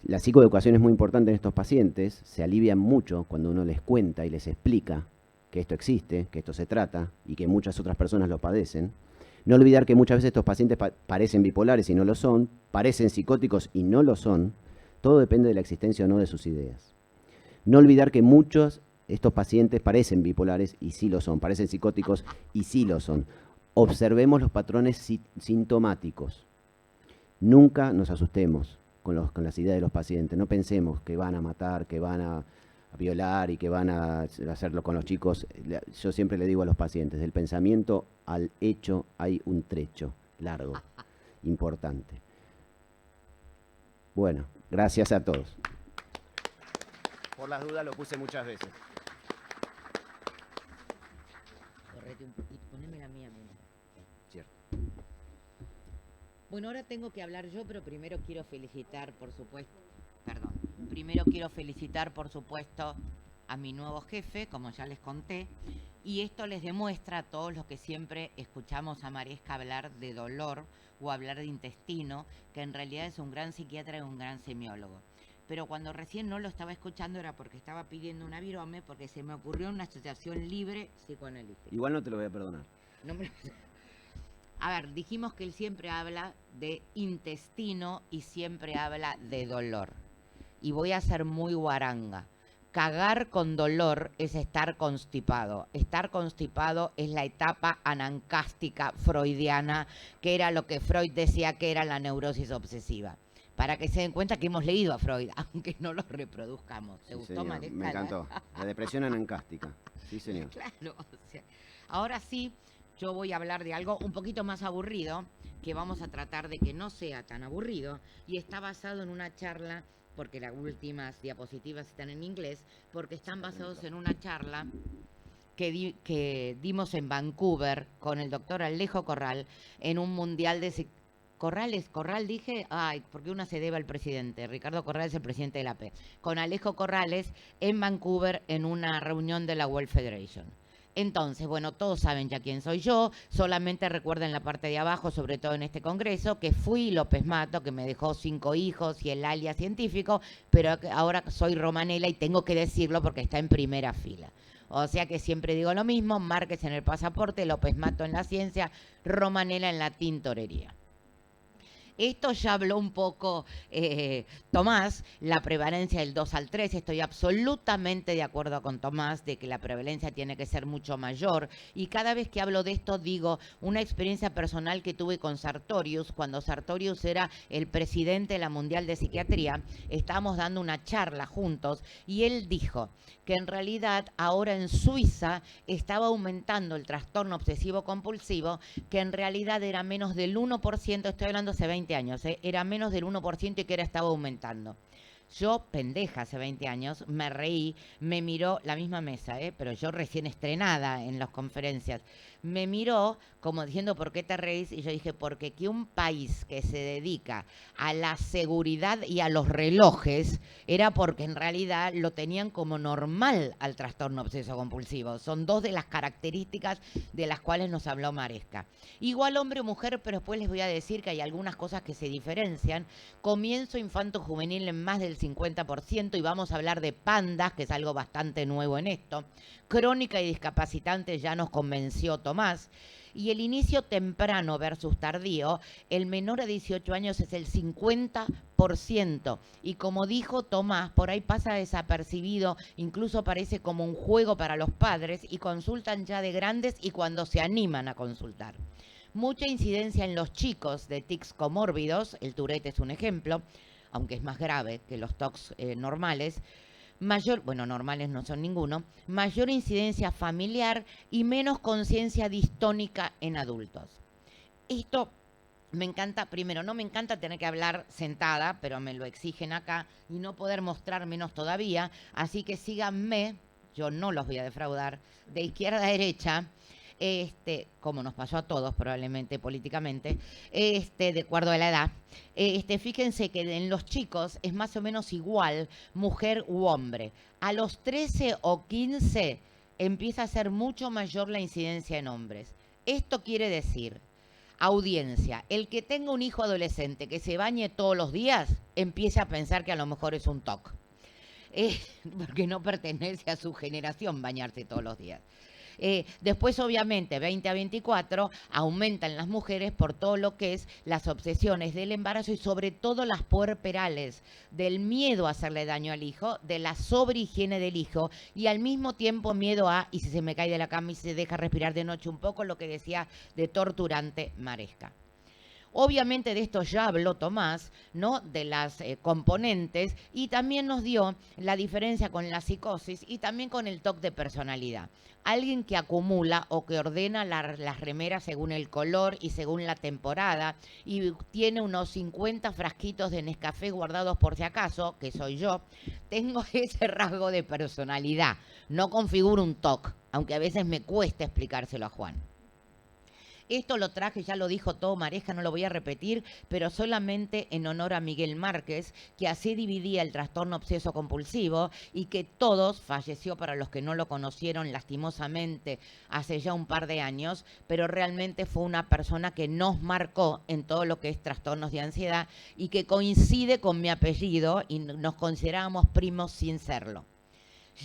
La psicoeducación es muy importante en estos pacientes, se alivian mucho cuando uno les cuenta y les explica que esto existe, que esto se trata y que muchas otras personas lo padecen. No olvidar que muchas veces estos pacientes parecen bipolares y no lo son, parecen psicóticos y no lo son. Todo depende de la existencia o no de sus ideas. No olvidar que muchos estos pacientes parecen bipolares y sí lo son, parecen psicóticos y sí lo son. Observemos los patrones sintomáticos. Nunca nos asustemos con las ideas de los pacientes. No pensemos que van a matar, que van a violar y que van a hacerlo con los chicos. Yo siempre le digo a los pacientes, del pensamiento al hecho hay un trecho largo, importante. Bueno, gracias a todos. Por las dudas lo puse muchas veces.
Correte un poquito, poneme la mía.
Cierto.
Bueno, ahora tengo que hablar yo, pero primero quiero felicitar, por supuesto, primero quiero felicitar, por supuesto, a mi nuevo jefe, como ya les conté, y esto les demuestra a todos los que siempre escuchamos a Mariesca hablar de dolor o hablar de intestino, que en realidad es un gran psiquiatra y un gran semiólogo. Pero cuando recién no lo estaba escuchando era porque estaba pidiendo una virome, porque se me ocurrió una asociación libre psicoanalítica.
Igual no te lo voy a perdonar.
No me lo... A ver, dijimos que él siempre habla de intestino y siempre habla de dolor. Y voy a ser muy guaranga. Cagar con dolor es estar constipado. Estar constipado es la etapa anancástica freudiana, que era lo que Freud decía que era la neurosis obsesiva. Para que se den cuenta que hemos leído a Freud, aunque no lo reproduzcamos. ¿Te gustó, Mariesca?
Me encantó. La depresión anancástica. Sí, señor.
Claro. Ahora sí, yo voy a hablar de algo un poquito más aburrido, que vamos a tratar de que no sea tan aburrido, y está basado en una charla, porque las últimas diapositivas están en inglés, porque están basados en una charla que dimos en Vancouver con el doctor Alejo Corral en un mundial de... Corral dije, porque una se debe al presidente, Ricardo Corral es el presidente de la AP, con Alejo Corrales en Vancouver en una reunión de la World Federation. Entonces, bueno, todos saben ya quién soy yo, solamente recuerden la parte de abajo, sobre todo en este congreso, que fui López Mato, que me dejó 5 hijos y el alias científico, pero ahora soy Romanela y tengo que decirlo porque está en primera fila. O sea que siempre digo lo mismo, Márquez en el pasaporte, López Mato en la ciencia, Romanela en la tintorería. Esto ya habló un poco Tomás, la prevalencia del 2 al 3. Estoy absolutamente de acuerdo con Tomás de que la prevalencia tiene que ser mucho mayor. Y cada vez que hablo de esto digo una experiencia personal que tuve con Sartorius. Cuando Sartorius era el presidente de la Mundial de Psiquiatría, estábamos dando una charla juntos y él dijo que en realidad ahora en Suiza estaba aumentando el trastorno obsesivo compulsivo, que en realidad era menos del 1%, estoy hablando hace 20 años, era menos del 1% y que era estaba aumentando. Yo, pendeja, hace 20 años, me reí, me miró la misma mesa, pero yo recién estrenada en las conferencias, me miró como diciendo, ¿por qué te reís? Y yo dije, porque que un país que se dedica a la seguridad y a los relojes era porque en realidad lo tenían como normal al trastorno obsesivo compulsivo. Son dos de las características de las cuales nos habló Mariesca. Igual hombre o mujer, pero después les voy a decir que hay algunas cosas que se diferencian. Comienzo infanto-juvenil en más del 50% y vamos a hablar de pandas, que es algo bastante nuevo en esto. Crónica y discapacitante ya nos convenció Tomás. Y el inicio temprano versus tardío, el menor a 18 años es el 50%. Y como dijo Tomás, por ahí pasa desapercibido, incluso parece como un juego para los padres y consultan ya de grandes y cuando se animan a consultar. Mucha incidencia en los chicos de tics comórbidos, el Tourette es un ejemplo, aunque es más grave que los TOCs normales. mayor, bueno, normales no son ninguno, mayor incidencia familiar y menos conciencia distónica en adultos. Esto me encanta, primero, no me encanta tener que hablar sentada, pero me lo exigen acá y no poder mostrar menos todavía, así que síganme, yo no los voy a defraudar, de izquierda a derecha, como nos pasó a todos probablemente políticamente, de acuerdo a la edad. Fíjense que en los chicos es más o menos igual, mujer u hombre. A los 13 o 15 empieza a ser mucho mayor la incidencia en hombres. Esto quiere decir, audiencia, el que tenga un hijo adolescente que se bañe todos los días, empiece a pensar que a lo mejor es un TOC. Porque no pertenece a su generación bañarse todos los días. Después, obviamente, 20 a 24 aumentan las mujeres por todo lo que es las obsesiones del embarazo y sobre todo las puerperales, del miedo a hacerle daño al hijo, de la sobrehigiene del hijo y al mismo tiempo miedo a, y si se me cae de la cama y se deja respirar de noche un poco, lo que decía de torturante Maresca. Obviamente de esto ya habló Tomás, ¿no? De las componentes, y también nos dio la diferencia con la psicosis y también con el TOC de personalidad. Alguien que acumula o que ordena las remeras según el color y según la temporada y tiene unos 50 frasquitos de Nescafé guardados por si acaso, que soy yo, tengo ese rasgo de personalidad. No configuro un TOC, aunque a veces me cuesta explicárselo a Juan. Esto lo traje, ya lo dijo todo Maresca, no lo voy a repetir, pero solamente en honor a Miguel Márquez, que así dividía el trastorno obseso compulsivo y que todos, falleció para los que no lo conocieron lastimosamente hace ya un par de años, pero realmente fue una persona que nos marcó en todo lo que es trastornos de ansiedad y que coincide con mi apellido y nos considerábamos primos sin serlo.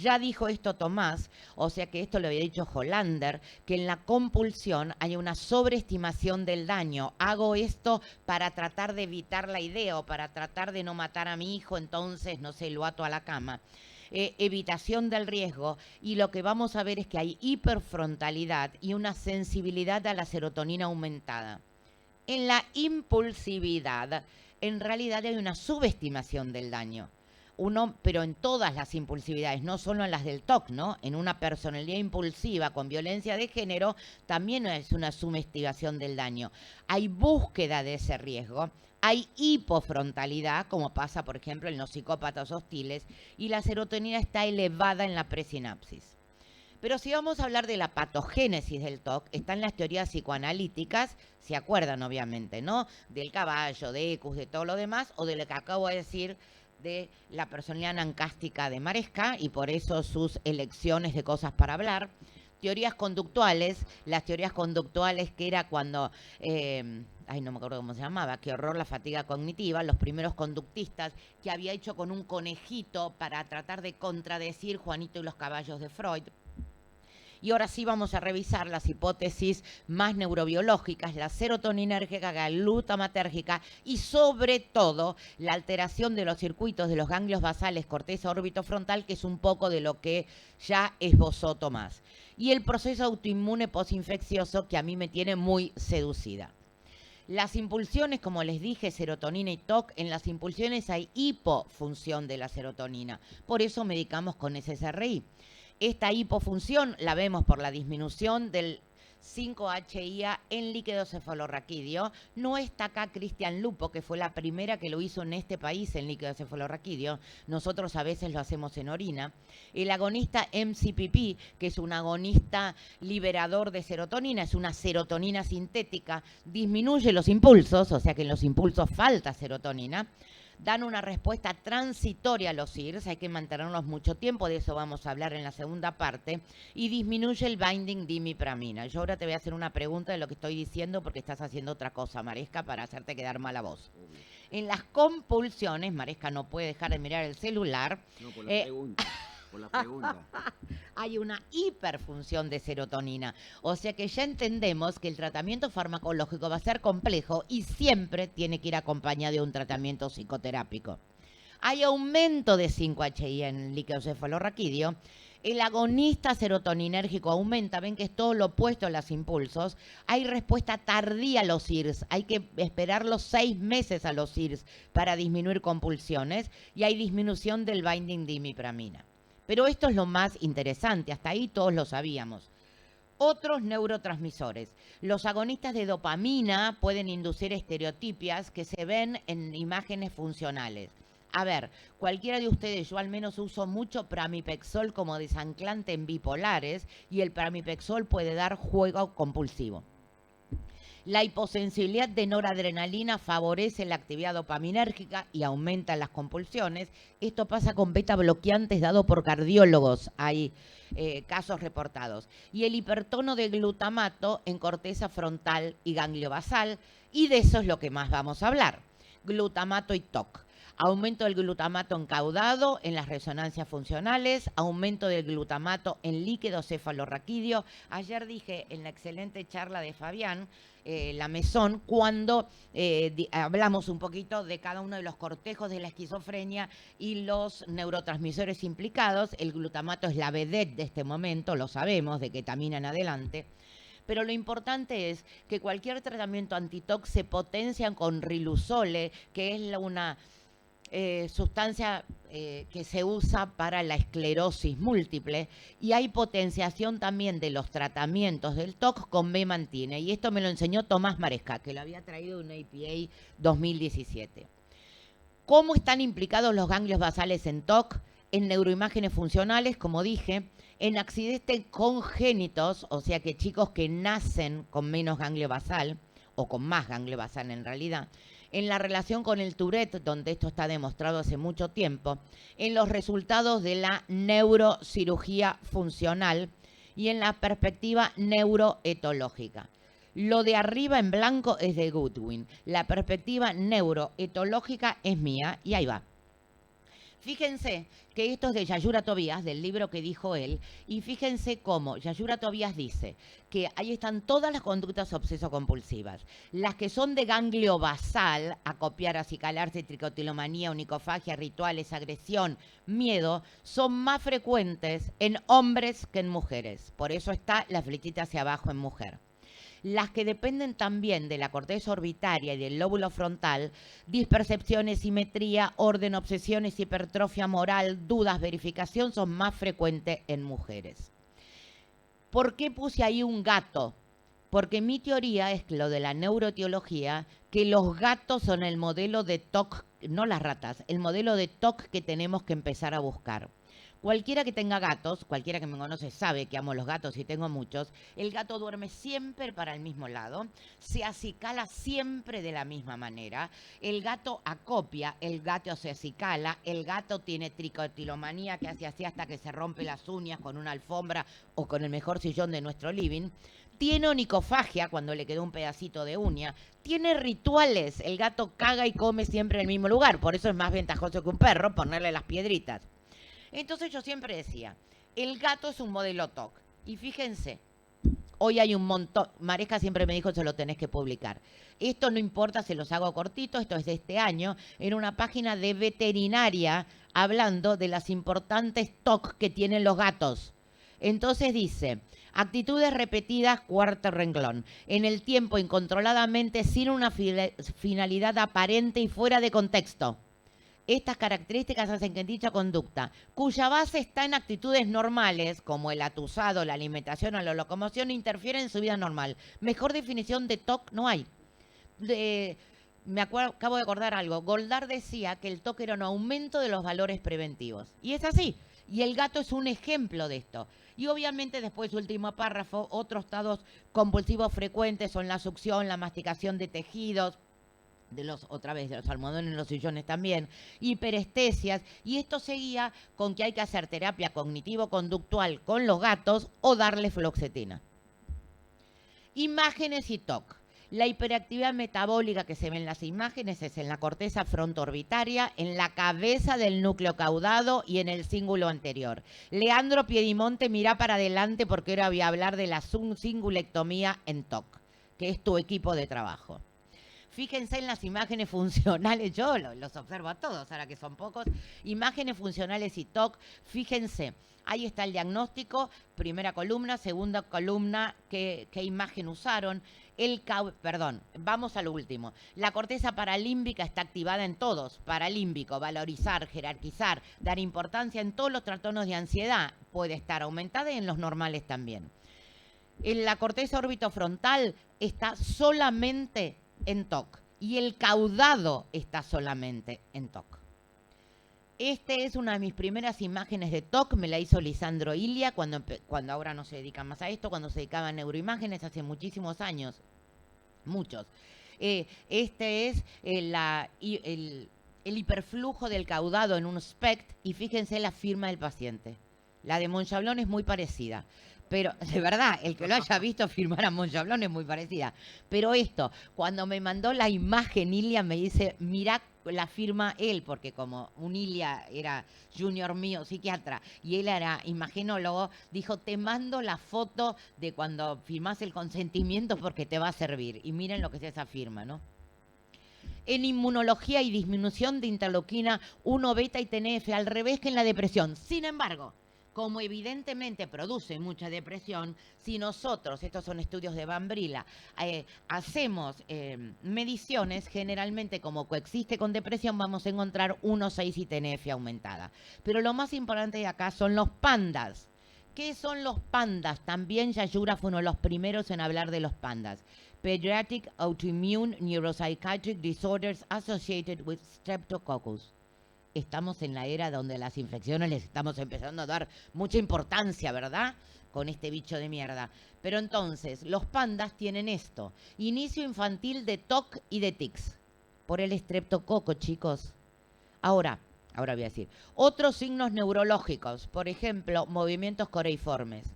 Ya dijo esto Tomás, o sea que esto lo había dicho Hollander, que en la compulsión hay una sobreestimación del daño. Hago esto para tratar de evitar la idea o para tratar de no matar a mi hijo, entonces, no sé, lo ato a la cama. Evitación del riesgo, y lo que vamos a ver es que hay hiperfrontalidad y una sensibilidad a la serotonina aumentada. En la impulsividad, en realidad hay una subestimación del daño. Pero en todas las impulsividades, no solo en las del TOC, ¿no? En una personalidad impulsiva con violencia de género también es una subestimación del daño. Hay búsqueda de ese riesgo, hay hipofrontalidad, como pasa, por ejemplo, en los psicópatas hostiles, y la serotonina está elevada en la presinapsis. Pero si vamos a hablar de la patogénesis del TOC, están las teorías psicoanalíticas, se acuerdan obviamente, ¿no? Del caballo, de Ecus, de todo lo demás, o de lo que acabo de decir, de la personalidad nancástica de Maresca y por eso sus elecciones de cosas para hablar. Teorías conductuales, las teorías conductuales que era cuando, no me acuerdo cómo se llamaba, qué horror la fatiga cognitiva, los primeros conductistas que había hecho con un conejito para tratar de contradecir Juanito y los caballos de Freud. Y ahora sí vamos a revisar las hipótesis más neurobiológicas, la serotoninérgica, la glutamatérgica y sobre todo la alteración de los circuitos de los ganglios basales, corteza orbitofrontal, que es un poco de lo que ya esbozó Tomás. Y el proceso autoinmune posinfeccioso que a mí me tiene muy seducida. Las impulsiones, como les dije, serotonina y TOC, en las impulsiones hay hipofunción de la serotonina. Por eso medicamos con SSRI. Esta hipofunción la vemos por la disminución del 5-HIA en líquido cefalorraquídeo. No está acá Cristian Lupo, que fue la primera que lo hizo en este país en líquido cefalorraquídeo. Nosotros a veces lo hacemos en orina. El agonista MCPP, que es un agonista liberador de serotonina, es una serotonina sintética, disminuye los impulsos, o sea que en los impulsos falta serotonina. Dan una respuesta transitoria a los IRS, hay que mantenerlos mucho tiempo, de eso vamos a hablar en la segunda parte, y disminuye el binding dimipramina. Yo ahora te voy a hacer una pregunta de lo que estoy diciendo porque estás haciendo otra cosa, Maresca, para hacerte quedar mal a vos. En las compulsiones, Maresca no puede dejar de mirar el celular.
No, por la pregunta. Por la pregunta.
Hay una hiperfunción de serotonina. O sea que ya entendemos que el tratamiento farmacológico va a ser complejo y siempre tiene que ir acompañado de un tratamiento psicoterápico. hay aumento de 5-HI en el líquido cefalorraquídeo. El agonista serotoninérgico aumenta, ven que es todo lo opuesto a los impulsos. Hay respuesta tardía a los IRS, hay que esperar los 6 meses a los IRS para disminuir compulsiones y hay disminución del binding de imipramina. Pero esto es lo más interesante, hasta ahí todos lo sabíamos. Otros neurotransmisores. Los agonistas de dopamina pueden inducir estereotipias que se ven en imágenes funcionales. A ver, cualquiera de ustedes, yo al menos uso mucho pramipexol como desanclante en bipolares y el pramipexol puede dar juego compulsivo. La hiposensibilidad de noradrenalina favorece la actividad dopaminérgica y aumenta las compulsiones. Esto pasa con beta bloqueantes dado por cardiólogos. Hay casos reportados. Y el hipertono de glutamato en corteza frontal y ganglio basal. Y de eso es lo que más vamos a hablar. Glutamato y TOC. Aumento del glutamato encaudado en las resonancias funcionales, aumento del glutamato en líquido cefalorraquídeo. Ayer dije en la excelente charla de Fabián, la Mesón, cuando hablamos un poquito de cada uno de los cortejos de la esquizofrenia y los neurotransmisores implicados. El glutamato es la vedette de este momento, lo sabemos, de ketamina en adelante. Pero lo importante es que cualquier tratamiento antitox se potencia con riluzole, que es una sustancia que se usa para la esclerosis múltiple, y hay potenciación también de los tratamientos del TOC con memantine, y esto me lo enseñó Tomás Maresca, que lo había traído de un APA 2017. ¿Cómo están implicados los ganglios basales en TOC? En neuroimágenes funcionales, como dije, en accidentes congénitos, o sea que chicos que nacen con menos ganglio basal, o con más ganglio basal en realidad, en la relación con el Tourette, donde esto está demostrado hace mucho tiempo, en los resultados de la neurocirugía funcional y en la perspectiva neuroetológica. Lo de arriba en blanco es de Goodwin, la perspectiva neuroetológica es mía y ahí va. Fíjense que esto es de Yayura Tobías, del libro que dijo él, y fíjense cómo Yayura Tobías dice que ahí están todas las conductas obseso-compulsivas. Las que son de ganglio basal, acopiar, acicalarse, tricotilomanía, onicofagia, rituales, agresión, miedo, son más frecuentes en hombres que en mujeres. Por eso está la flechita hacia abajo en mujer. Las que dependen también de la corteza orbitaria y del lóbulo frontal, dispercepciones, simetría, orden, obsesiones, hipertrofia moral, dudas, verificación, son más frecuentes en mujeres. ¿Por qué puse ahí un gato? Porque mi teoría es lo de la neuroetiología, que los gatos son el modelo de TOC, no las ratas, el modelo de TOC que tenemos que empezar a buscar. Cualquiera que tenga gatos, cualquiera que me conoce sabe que amo los gatos y tengo muchos, el gato duerme siempre para el mismo lado, se acicala siempre de la misma manera, el gato acopia, el gato se acicala, el gato tiene tricotilomanía que hace así hasta que se rompe las uñas con una alfombra o con el mejor sillón de nuestro living, tiene onicofagia cuando le quedó un pedacito de uña, tiene rituales, el gato caga y come siempre en el mismo lugar, por eso es más ventajoso que un perro ponerle las piedritas. Entonces yo siempre decía, el gato es un modelo TOC. Y fíjense, hoy hay un montón, Maresca siempre me dijo, se lo tenés que publicar. Esto no importa, se los hago cortito, esto es de este año, en una página de veterinaria hablando de las importantes TOC que tienen los gatos. Entonces dice, actitudes repetidas, cuarto renglón, en el tiempo incontroladamente sin una finalidad aparente y fuera de contexto. Estas características hacen que dicha conducta, cuya base está en actitudes normales, como el atusado, la alimentación o la locomoción, interfiere en su vida normal. Mejor definición de TOC no hay. Acabo de acordar algo. Goldar decía que el TOC era un aumento de los valores preventivos. Y es así. Y el gato es un ejemplo de esto. Y obviamente después, último párrafo, otros estados compulsivos frecuentes son la succión, la masticación de tejidos, de los almohadones en los sillones también, hiperestesias, y esto seguía con que hay que hacer terapia cognitivo-conductual con los gatos o darle fluoxetina. Imágenes y TOC. La hiperactividad metabólica que se ve en las imágenes es en la corteza frontoorbitaria, en la cabeza del núcleo caudado y en el cíngulo anterior. Leandro Piedimonte, mira para adelante porque ahora voy a hablar de la cingulectomía en TOC, que es tu equipo de trabajo. Fíjense en las imágenes funcionales, yo los observo a todos, ahora que son pocos. Imágenes funcionales y TOC, fíjense, ahí está el diagnóstico, primera columna, segunda columna, qué imagen usaron. Vamos al último. La corteza paralímbica está activada en todos. Paralímbico, valorizar, jerarquizar, dar importancia en todos los trastornos de ansiedad. Puede estar aumentada y en los normales también. En la corteza orbitofrontal está solamente en TOC y el caudado está solamente en TOC. Este es una de mis primeras imágenes de TOC, me la hizo Lisandro Ilia cuando ahora no se dedica más a esto, cuando se dedicaba a neuroimágenes hace muchísimos años, muchos. Este es el hiperflujo del caudado en un SPECT y fíjense la firma del paciente. La de Monchablón es muy parecida. Pero, de verdad, el que lo haya visto firmar a Monchablón es muy parecida. Pero esto, cuando me mandó la imagen Ilia, me dice, mirá la firma él, porque como un Ilia era junior mío, psiquiatra, y él era imagenólogo, dijo, te mando la foto de cuando firmás el consentimiento porque te va a servir. Y miren lo que es esa firma, ¿no? En inmunología y disminución de interleuquina 1 beta y TNF, al revés que en la depresión. Sin embargo, como evidentemente produce mucha depresión, si nosotros, estos son estudios de Van Brilla, hacemos mediciones, generalmente como coexiste con depresión, vamos a encontrar 1,6 y TNF aumentada. Pero lo más importante de acá son los pandas. ¿Qué son los pandas? También Yayura fue uno de los primeros en hablar de los pandas. Pediatric Autoimmune Neuropsychiatric Disorders Associated with Streptococcus. Estamos en la era donde las infecciones les estamos empezando a dar mucha importancia, ¿verdad? Con este bicho de mierda. Pero entonces, los pandas tienen esto. Inicio infantil de TOC y de tics. Por el estreptococo, chicos. Ahora voy a decir. Otros signos neurológicos. Por ejemplo, movimientos coreiformes.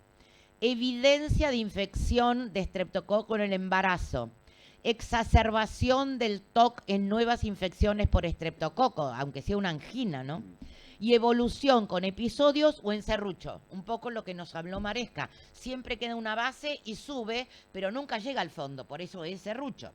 Evidencia de infección de estreptococo en el embarazo. Exacerbación del TOC en nuevas infecciones por estreptococo, aunque sea una angina, ¿no? Y evolución con episodios o en serrucho, un poco lo que nos habló Maresca. Siempre queda una base y sube, pero nunca llega al fondo, por eso es serrucho.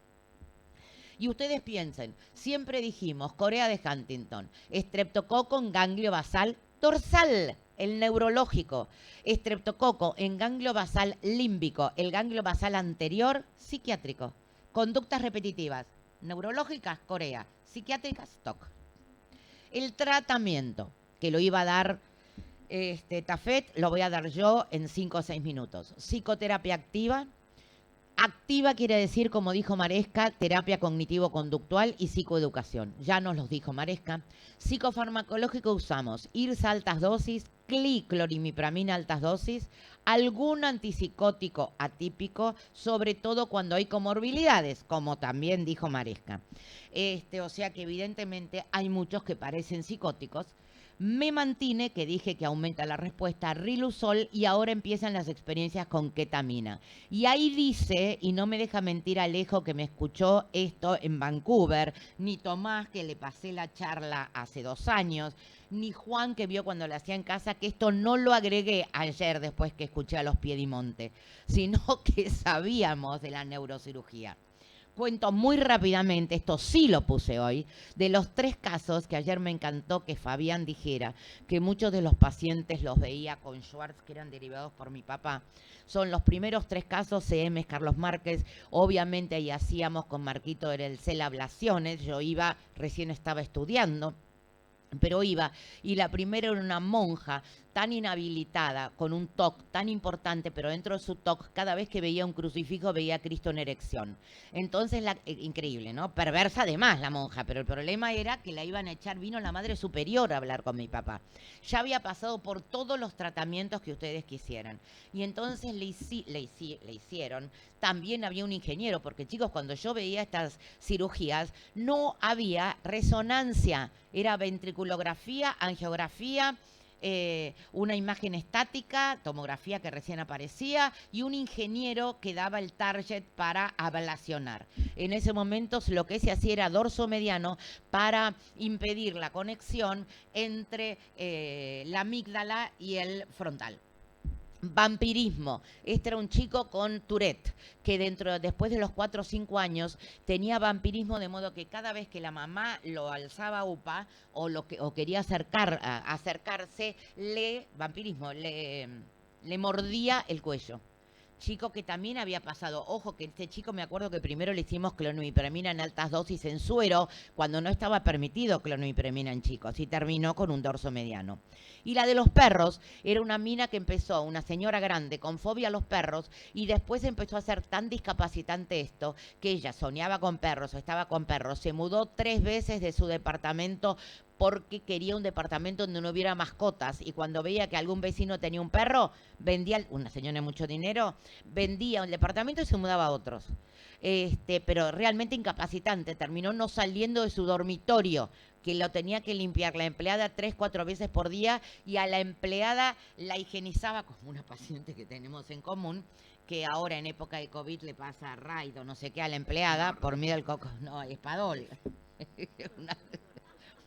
Y ustedes piensen, siempre dijimos, Corea de Huntington, estreptococo en ganglio basal dorsal, el neurológico, estreptococo en ganglio basal límbico, el ganglio basal anterior psiquiátrico. Conductas repetitivas, neurológicas, Corea, psiquiátricas, TOC. El tratamiento, que lo iba a dar Tafet, lo voy a dar yo en 5 o 6 minutos. Psicoterapia activa. Activa quiere decir, como dijo Maresca, terapia cognitivo-conductual y psicoeducación. Ya nos los dijo Maresca. Psicofarmacológico usamos IRSA altas dosis, clorimipramina altas dosis, algún antipsicótico atípico, sobre todo cuando hay comorbilidades, como también dijo Maresca. O sea que evidentemente hay muchos que parecen psicóticos. Memantine, que dije que aumenta la respuesta, Riluzol, y ahora empiezan las experiencias con ketamina. Y ahí dice, y no me deja mentir Alejo, que me escuchó esto en Vancouver, ni Tomás, que le pasé la charla hace 2 años, ni Juan, que vio cuando lo hacía en casa, que esto no lo agregué ayer después que escuché a los Piedimonte, sino que sabíamos de la neurocirugía. Cuento muy rápidamente, esto sí lo puse hoy, de los 3 casos que ayer me encantó que Fabián dijera, que muchos de los pacientes los veía con Schwartz, que eran derivados por mi papá. Son los primeros 3 casos, CM Carlos Márquez, obviamente ahí hacíamos con Marquito Erelcel ablaciones, yo iba, recién estaba estudiando, pero iba, y la primera era una monja tan inhabilitada, con un TOC tan importante, pero dentro de su TOC, cada vez que veía un crucifijo, veía a Cristo en erección. Entonces, increíble, ¿no? Perversa además la monja, pero el problema era que la iban a echar, vino la madre superior a hablar con mi papá. Ya había pasado por todos los tratamientos que ustedes quisieran. Y entonces le hicieron, también había un ingeniero, porque chicos, cuando yo veía estas cirugías, no había resonancia, era ventriculografía, angiografía, una imagen estática, tomografía que recién aparecía, y un ingeniero que daba el target para ablacionar. En ese momento lo que se hacía era dorso mediano para impedir la conexión entre la amígdala y el frontal. Vampirismo. Este era un chico con Tourette, que después de los 4 o 5 años tenía vampirismo, de modo que cada vez que la mamá lo alzaba a upa o quería acercarse, le mordía el cuello. Chico que también había pasado, ojo que este chico me acuerdo que primero le hicimos clonimipramina en altas dosis en suero, cuando no estaba permitido clonimipramina en chicos, y terminó con un dorso mediano. Y la de los perros era una mina que empezó, una señora grande con fobia a los perros, y después empezó a ser tan discapacitante esto, que ella soñaba con perros o estaba con perros, se mudó 3 veces de su departamento porque quería un departamento donde no hubiera mascotas, y cuando veía que algún vecino tenía un perro, vendía, una señora de mucho dinero, vendía un departamento y se mudaba a otros. Pero realmente incapacitante, terminó no saliendo de su dormitorio, que lo tenía que limpiar la empleada 3, 4 veces por día, y a la empleada la higienizaba como una paciente que tenemos en común, que ahora en época de COVID le pasa raid o no sé qué a la empleada por miedo al coco, no, espadol.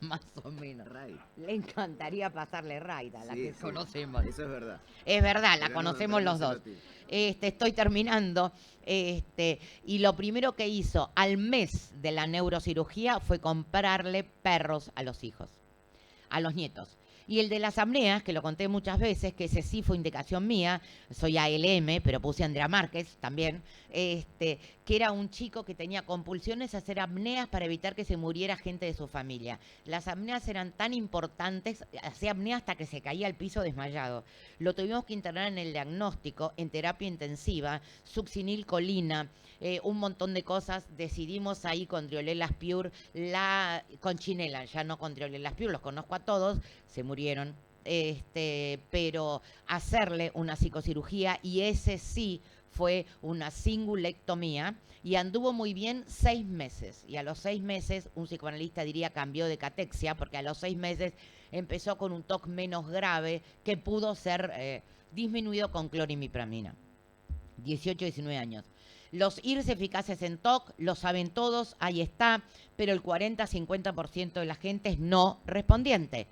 Más o menos.
Raid.
Le encantaría pasarle raid a la
Sí,
que
sí.
conocemos.
Eso es verdad.
Es verdad, la
Pero
conocemos
no
los
se lo
dos.
tiro.
Estoy terminando. Y lo primero que hizo al mes de la neurocirugía fue comprarle perros a los hijos, a los nietos. Y el de las apneas, que lo conté muchas veces, que ese sí fue indicación mía, soy ALM, pero puse Andrea Márquez también, que era un chico que tenía compulsiones a hacer apneas para evitar que se muriera gente de su familia. Las apneas eran tan importantes, hacía apnea hasta que se caía al piso desmayado. Lo tuvimos que internar en el diagnóstico, en terapia intensiva, succinilcolina, un montón de cosas. Decidimos ahí con Driolelas Pure, con Chinela, ya no con Driolelas Pure, los conozco a todos, se murieron, pero hacerle una psicocirugía, y ese sí fue una singulectomía, y anduvo muy bien 6 meses, y a los 6 meses, un psicoanalista diría cambió de catexia, porque a los 6 meses empezó con un TOC menos grave que pudo ser disminuido con clorimipramina. 18, 19 años. Los IRS eficaces en TOC, lo saben todos, ahí está, pero el 40-50% de la gente es no respondiente.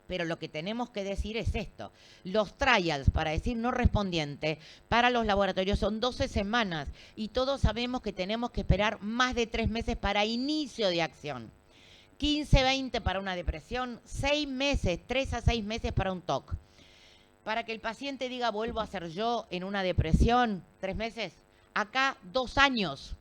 Pero lo que tenemos que decir es esto. Los trials para decir no respondiente para los laboratorios son 12 semanas, y todos sabemos que tenemos que esperar más de 3 meses para inicio de acción. 15, 20 para una depresión, 6 meses, 3 a 6 meses para un TOC. Para que el paciente diga vuelvo a ser yo en una depresión, 3 meses. Acá 2 años.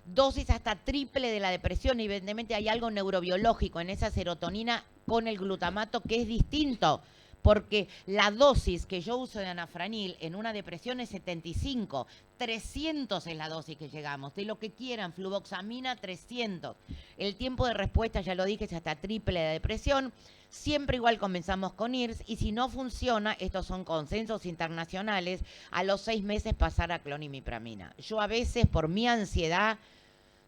Dosis hasta triple de la depresión. Evidentemente hay algo neurobiológico en esa serotonina con el glutamato que es distinto, porque la dosis que yo uso de anafranil en una depresión es 75, 300 es la dosis que llegamos, de lo que quieran, fluvoxamina 300. El tiempo de respuesta, ya lo dije, es hasta triple de depresión. Siempre igual comenzamos con IRS, y si no funciona, estos son consensos internacionales, a los 6 meses pasar a clonimipramina. Yo a veces, por mi ansiedad,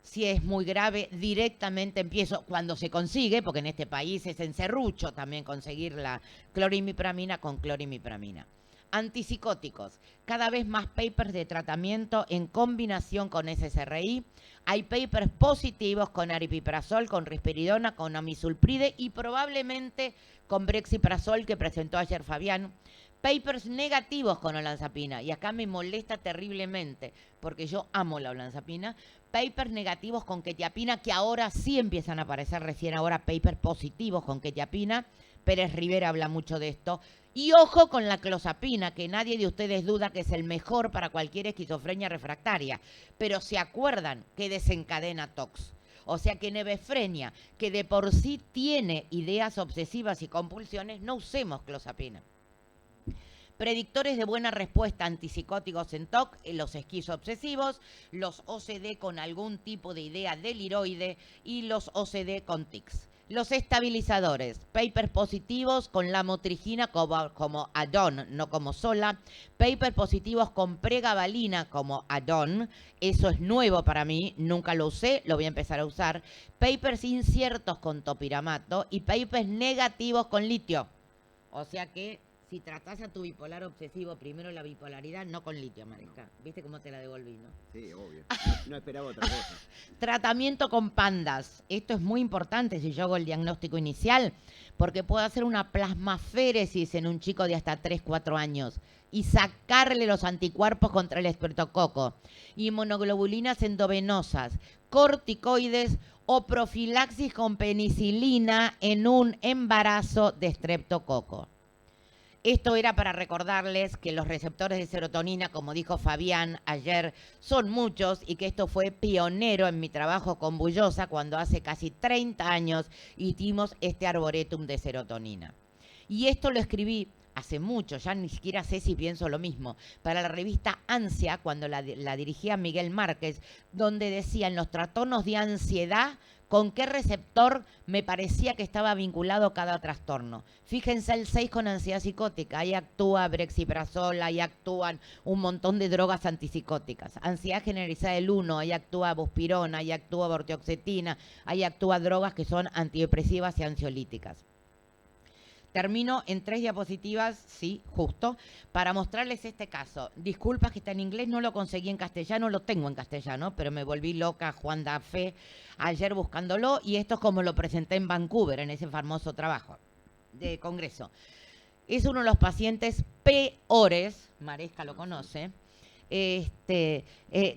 si es muy grave, directamente empiezo, cuando se consigue, porque en este país es en serrucho también conseguir la clorimipramina con clorimipramina. Antipsicóticos, cada vez más papers de tratamiento en combinación con SSRI. Hay papers positivos con aripiprazol, con risperidona, con amisulpride y probablemente con brexiprazol, que presentó ayer Fabián. Papers negativos con olanzapina, y acá me molesta terriblemente porque yo amo la olanzapina. Papers negativos con quetiapina, que ahora sí empiezan a aparecer recién ahora papers positivos con quetiapina. Pérez Rivera habla mucho de esto. Y ojo con la clozapina, que nadie de ustedes duda que es el mejor para cualquier esquizofrenia refractaria. Pero se acuerdan que desencadena TOX. O sea que nebefrenia, que de por sí tiene ideas obsesivas y compulsiones, no usemos clozapina. Predictores de buena respuesta antipsicóticos en TOC, los esquizoobsesivos, los OCD con algún tipo de idea deliroide y los OCD con tics. Los estabilizadores, papers positivos con lamotrigina como add-on, no como sola. Papers positivos con pregabalina como add-on, eso es nuevo para mí, nunca lo usé, lo voy a empezar a usar. Papers inciertos con topiramato y papers negativos con litio. O sea que si tratás a tu bipolar obsesivo primero la bipolaridad, no con litio, Marisca. ¿Viste cómo te la devolví, no?
Sí, obvio. No esperaba otra cosa.
Tratamiento con pandas. Esto es muy importante si yo hago el diagnóstico inicial, porque puedo hacer una plasmaféresis en un chico de hasta 3, 4 años y sacarle los anticuerpos contra el estreptococo, inmunoglobulinas endovenosas, corticoides o profilaxis con penicilina en un embarazo de estreptococo. Esto era para recordarles que los receptores de serotonina, como dijo Fabián ayer, son muchos y que esto fue pionero en mi trabajo con Bullosa cuando hace casi 30 años hicimos este arboretum de serotonina. Y esto lo escribí hace mucho, ya ni siquiera sé si pienso lo mismo, para la revista Ansia, cuando la dirigía Miguel Márquez, donde decía en los trastornos de ansiedad con qué receptor me parecía que estaba vinculado cada trastorno. Fíjense el 6 con ansiedad psicótica, ahí actúa brexiprazol, ahí actúan un montón de drogas antipsicóticas. Ansiedad generalizada el 1, ahí actúa buspirona, ahí actúa vortioxetina, ahí actúa drogas que son antidepresivas y ansiolíticas. Termino en 3 diapositivas, sí, justo, para mostrarles este caso. Disculpas que está en inglés, no lo conseguí en castellano, lo tengo en castellano, pero me volví loca, Juan da fe, ayer buscándolo, y esto es como lo presenté en Vancouver, en ese famoso trabajo de congreso. Es uno de los pacientes peores, Maresca lo conoce, que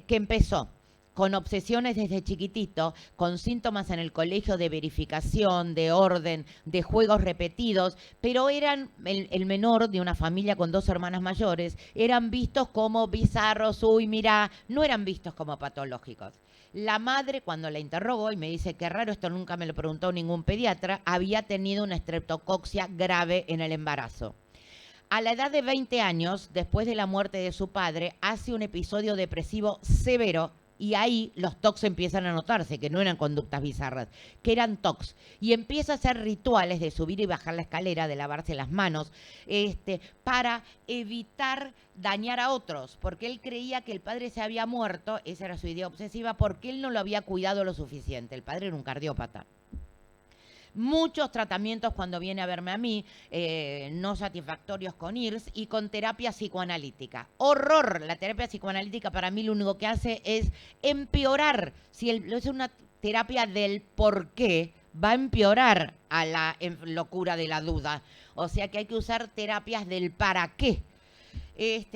empezó con obsesiones desde chiquitito, con síntomas en el colegio de verificación, de orden, de juegos repetidos, pero eran el menor de una familia con 2 hermanas mayores, eran vistos como bizarros, uy, mirá, no eran vistos como patológicos. La madre, cuando la interrogó, y me dice, qué raro, esto nunca me lo preguntó ningún pediatra, había tenido una estreptococcus grave en el embarazo. A la edad de 20 años, después de la muerte de su padre, hace un episodio depresivo severo. Y ahí los TOCs empiezan a notarse, que no eran conductas bizarras, que eran TOCs. Y empieza a hacer rituales de subir y bajar la escalera, de lavarse las manos, para evitar dañar a otros, porque él creía que el padre se había muerto, esa era su idea obsesiva, porque él no lo había cuidado lo suficiente. El padre era un cardiópata. Muchos tratamientos cuando viene a verme a mí, no satisfactorios con IRS y con terapia psicoanalítica. Horror, la terapia psicoanalítica para mí lo único que hace es empeorar. Si es una terapia del por qué, va a empeorar a la locura de la duda. O sea que hay que usar terapias del para qué.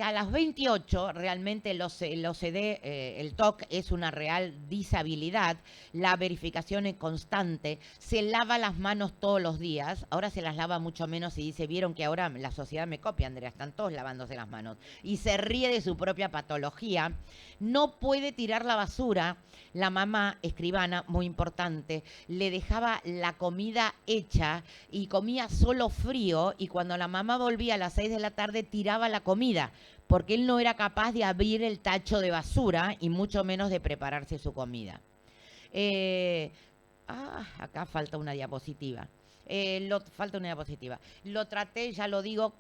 A las 28 realmente el OCD, el TOC es una real disabilidad, la verificación es constante, se lava las manos todos los días, ahora se las lava mucho menos y dice, vieron que ahora la sociedad me copia, Andrea, están todos lavándose las manos, y se ríe de su propia patología, no puede tirar la basura, la mamá escribana, muy importante, le dejaba la comida hecha y comía solo frío, y cuando la mamá volvía a las 6 de la tarde tiraba la comida, porque él no era capaz de abrir el tacho de basura y mucho menos de prepararse su comida. Acá falta una diapositiva. Falta una diapositiva. Lo traté, ya lo digo,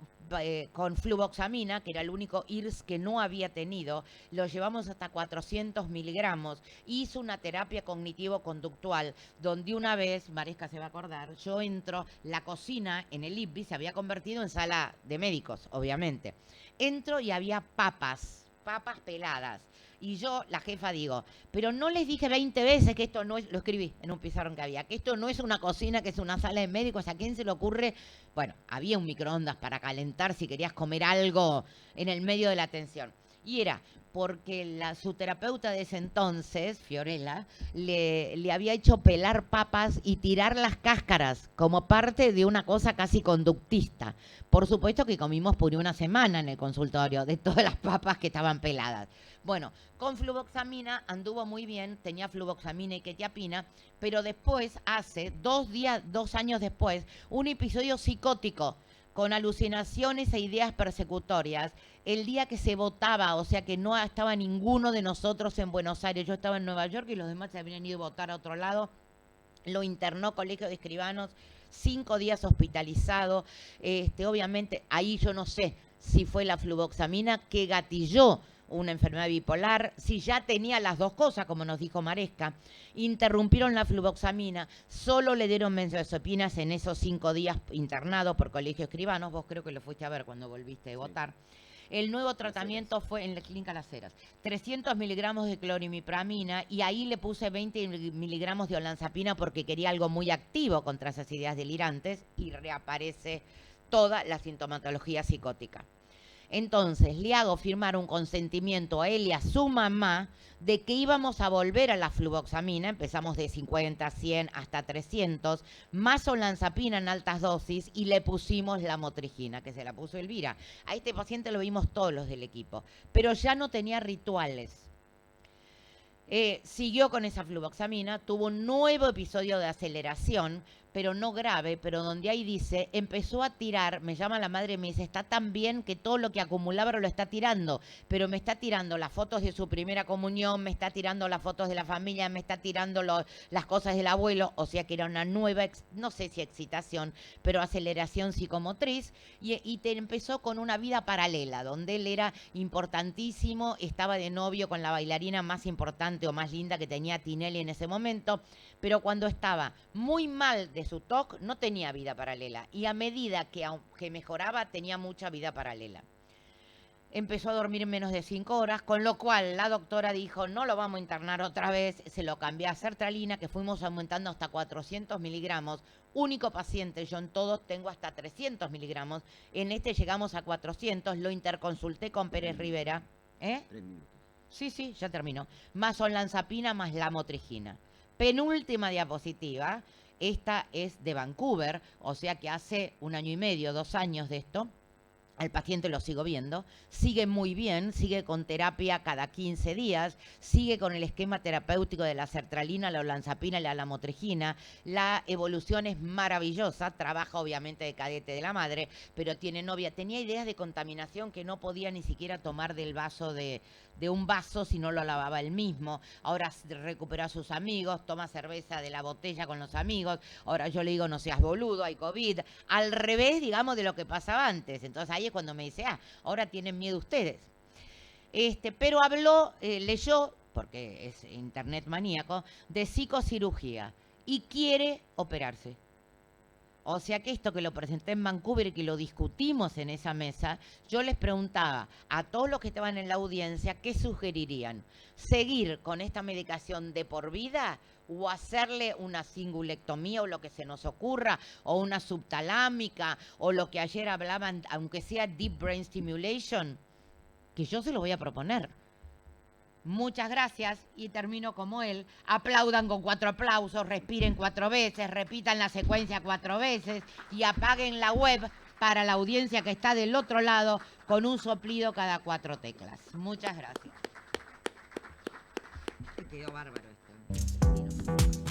con fluvoxamina, que era el único IRS que no había tenido. Lo llevamos hasta 400 miligramos. Hizo una terapia cognitivo-conductual, donde una vez, Maresca se va a acordar, yo entro, la cocina en el IPBI se había convertido en sala de médicos, obviamente. Entro y había papas peladas. Y yo, la jefa, digo, pero no les dije 20 veces que esto no es, lo escribí en un pizarrón que había, que esto no es una cocina, que es una sala de médicos. ¿A quién se le ocurre? Bueno, había un microondas para calentar si querías comer algo en el medio de la atención. Y era porque su terapeuta de ese entonces, Fiorella, le había hecho pelar papas y tirar las cáscaras como parte de una cosa casi conductista. Por supuesto que comimos por una semana en el consultorio de todas las papas que estaban peladas. Bueno, con fluvoxamina anduvo muy bien, tenía fluvoxamina y quetiapina, pero después, hace 2 años después, un episodio psicótico con alucinaciones e ideas persecutorias, el día que se votaba, o sea que no estaba ninguno de nosotros en Buenos Aires, yo estaba en Nueva York y los demás se habían ido a votar a otro lado, lo internó Colegio de Escribanos, 5 días hospitalizado, obviamente ahí yo no sé si fue la fluvoxamina que gatilló una enfermedad bipolar, si ya tenía las dos cosas, como nos dijo Maresca, interrumpieron la fluvoxamina, solo le dieron benzodiazepinas en esos 5 días internados por Colegio Escribanos, vos creo que lo fuiste a ver cuando volviste de votar. El nuevo tratamiento fue en la clínica Las Heras, 300 miligramos de clorimipramina y ahí le puse 20 miligramos de olanzapina porque quería algo muy activo contra esas ideas delirantes y reaparece toda la sintomatología psicótica. Entonces le hago firmar un consentimiento a él y a su mamá de que íbamos a volver a la fluvoxamina, empezamos de 50, 100 hasta 300, más olanzapina en altas dosis y le pusimos la motrigina, que se la puso Elvira. A este paciente lo vimos todos los del equipo, pero ya no tenía rituales. Siguió con esa fluvoxamina, tuvo un nuevo episodio de aceleración, pero no grave, pero donde ahí dice, empezó a tirar, me llama la madre y me dice, está tan bien que todo lo que acumulaba lo está tirando, pero me está tirando las fotos de su primera comunión, me está tirando las fotos de la familia, me está tirando las cosas del abuelo, o sea que era una nueva, no sé si excitación, pero aceleración psicomotriz, y empezó con una vida paralela, donde él era importantísimo, estaba de novio con la bailarina más importante o más linda que tenía Tinelli en ese momento, pero cuando estaba muy mal de su TOC no tenía vida paralela y a medida que mejoraba tenía mucha vida paralela. Empezó a dormir menos de 5 horas, con lo cual la doctora dijo, no lo vamos a internar otra vez, se lo cambié a sertralina, que fuimos aumentando hasta 400 miligramos. Único paciente, yo en todos tengo hasta 300 miligramos. En este llegamos a 400, lo interconsulté con Pérez Rivera.
3 minutos.
Sí, ya terminó. Más olanzapina, más la motrigina. Penúltima diapositiva, esta es de Vancouver, o sea que hace 1 año y medio, 2 años de esto. Al paciente lo sigo viendo, sigue muy bien, sigue con terapia cada 15 días, sigue con el esquema terapéutico de la sertralina, la olanzapina y la lamotrigina. La evolución es maravillosa, trabaja obviamente de cadete de la madre, pero tiene novia. Tenía ideas de contaminación que no podía ni siquiera tomar del vaso de un vaso si no lo lavaba él mismo. Ahora recuperó a sus amigos, toma cerveza de la botella con los amigos. Ahora yo le digo, no seas boludo, hay COVID. Al revés, digamos, de lo que pasaba antes. Entonces ahí es cuando me dice, ahora tienen miedo ustedes. Pero habló, leyó, porque es internet maníaco, de psicocirugía y quiere operarse. O sea que esto que lo presenté en Vancouver y que lo discutimos en esa mesa, yo les preguntaba a todos los que estaban en la audiencia qué sugerirían. ¿Seguir con esta medicación de por vida o hacerle una singulectomía o lo que se nos ocurra, o una subtalámica, o lo que ayer hablaban, aunque sea deep brain stimulation? Que yo se lo voy a proponer. Muchas gracias y termino como él. Aplaudan con 4 aplausos, respiren 4 veces, repitan la secuencia 4 veces y apaguen la web para la audiencia que está del otro lado con un soplido cada 4 teclas. Muchas gracias. Quedó bárbaro esto.